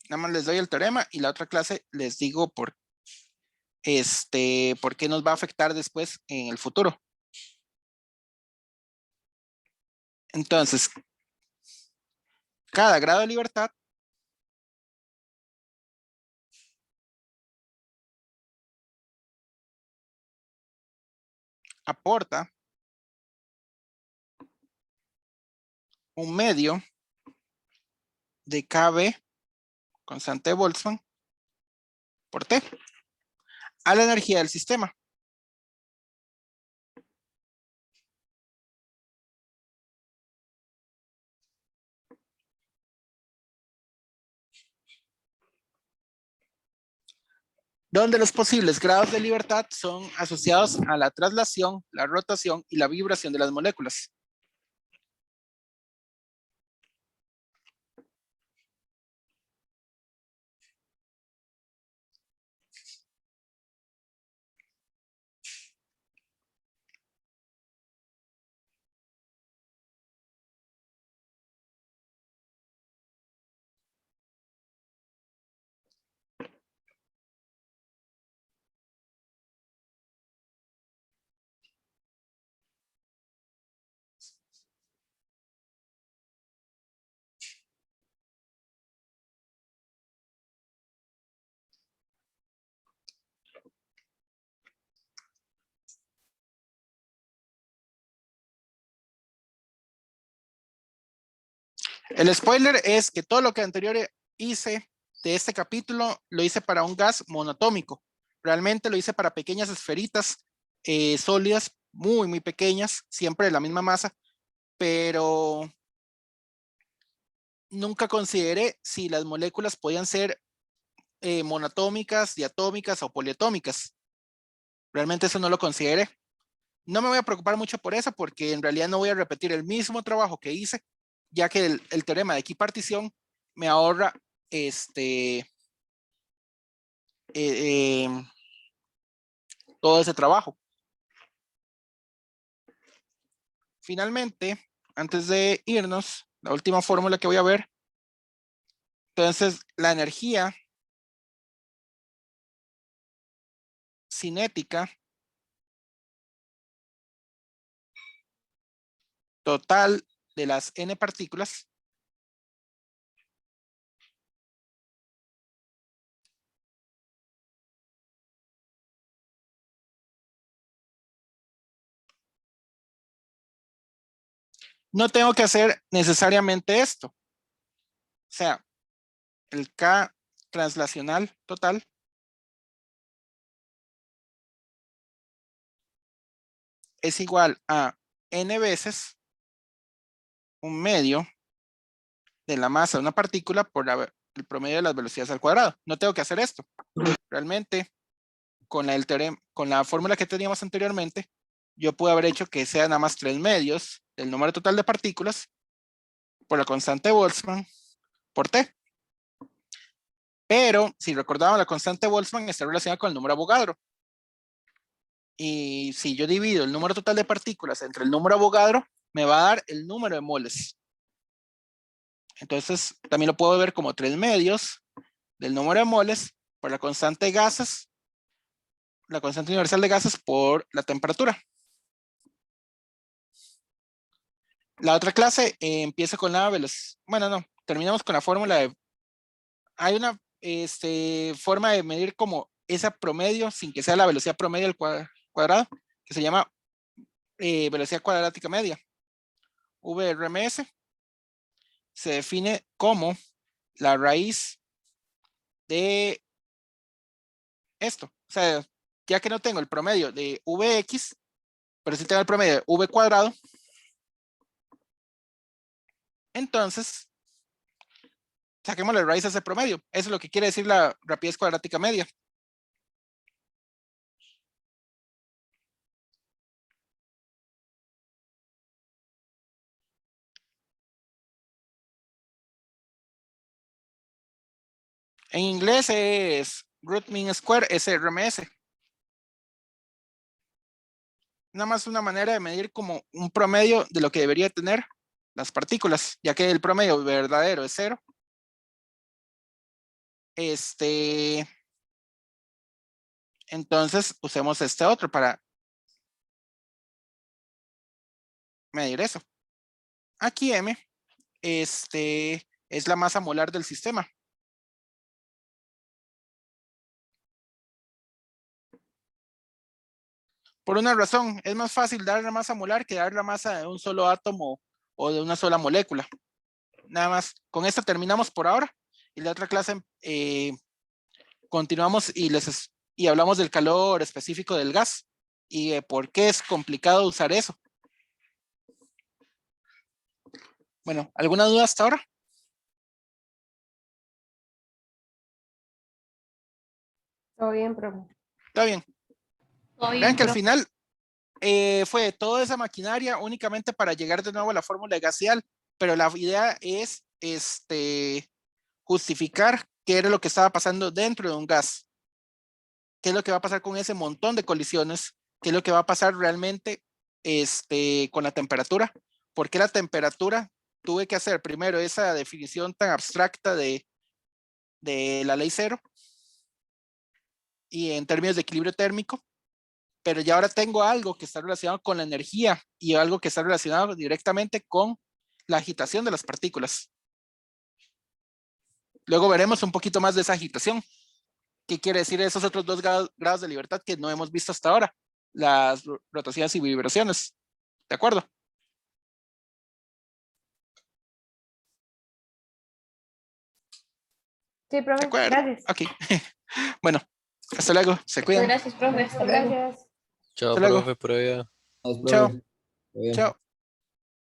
Nada más les doy el teorema y la otra clase les digo por qué nos va a afectar después en el futuro. Entonces, cada grado de libertad aporta un medio de KB, constante de Boltzmann, por T, a la energía del sistema. Donde los posibles grados de libertad son asociados a la traslación, la rotación y la vibración de las moléculas. El spoiler es que todo lo que anterior hice de este capítulo lo hice para un gas monoatómico. Realmente lo hice para pequeñas esferitas sólidas, muy, muy pequeñas, siempre de la misma masa, pero nunca consideré si las moléculas podían ser monoatómicas, diatómicas o poliatómicas. Realmente eso no lo consideré. No me voy a preocupar mucho por eso porque en realidad no voy a repetir el mismo trabajo que hice, ya que el teorema de equipartición me ahorra todo ese trabajo. Finalmente, antes de irnos, la última fórmula que voy a ver. Entonces, la energía cinética total de las n partículas no tengo que hacer necesariamente esto. O sea, el K translacional total es igual a n veces un medio de la masa de una partícula por el promedio de las velocidades al cuadrado. No tengo que hacer esto. Realmente, con la fórmula que teníamos anteriormente, yo pude haber hecho que sea nada más 3 medios del número total de partículas por la constante de Boltzmann por T. Pero, si recordaban, la constante de Boltzmann está relacionada con el número Avogadro. Y si yo divido el número total de partículas entre el número Avogadro, me va a dar el número de moles. Entonces, también lo puedo ver como 3 medios del número de moles por la constante de gases, la constante universal de gases por la temperatura. La otra clase empieza con la velocidad. Bueno, no, terminamos con la fórmula de... Hay una forma de medir como esa promedio sin que sea la velocidad promedio al cuadrado, que se llama velocidad cuadrática media. VRMS se define como la raíz de esto. O sea, ya que no tengo el promedio de Vx, pero sí tengo el promedio de V cuadrado, entonces saquemos la raíz de ese promedio. Eso es lo que quiere decir la rapidez cuadrática media. En inglés es root mean square SRMS. Nada más una manera de medir como un promedio de lo que debería tener las partículas, ya que el promedio verdadero es 0. Entonces usemos este otro para medir eso. Aquí M es la masa molar del sistema. Por una razón, es más fácil dar la masa molar que dar la masa de un solo átomo o de una sola molécula. Nada más, con esto terminamos por ahora. Y la otra clase continuamos y hablamos del calor específico del gas y de por qué es complicado usar eso. Bueno, ¿alguna duda hasta ahora? Todo bien, profe. Está bien. Todo bien, Vean que al profe. final fue toda esa maquinaria únicamente para llegar de nuevo a la fórmula de Gassial, pero la idea es justificar qué era lo que estaba pasando dentro de un gas, qué es lo que va a pasar con ese montón de colisiones, qué es lo que va a pasar realmente con la temperatura, por qué la temperatura. Tuve que hacer primero esa definición tan abstracta de la ley cero y en términos de equilibrio térmico, pero ya ahora tengo algo que está relacionado con la energía y algo que está relacionado directamente con la agitación de las partículas. Luego veremos un poquito más de esa agitación. ¿Qué quiere decir esos otros 2 grados de libertad que no hemos visto hasta ahora? Las rotaciones y vibraciones. ¿De acuerdo? Sí, ¿De profe. acuerdo? Gracias. Ok. Bueno, hasta luego. Se Muchas cuidan. gracias, profe. Hasta luego. Gracias. Chao, Hasta luego. profe, por allá. Vamos, Chao. profe. Todo bien. Chao.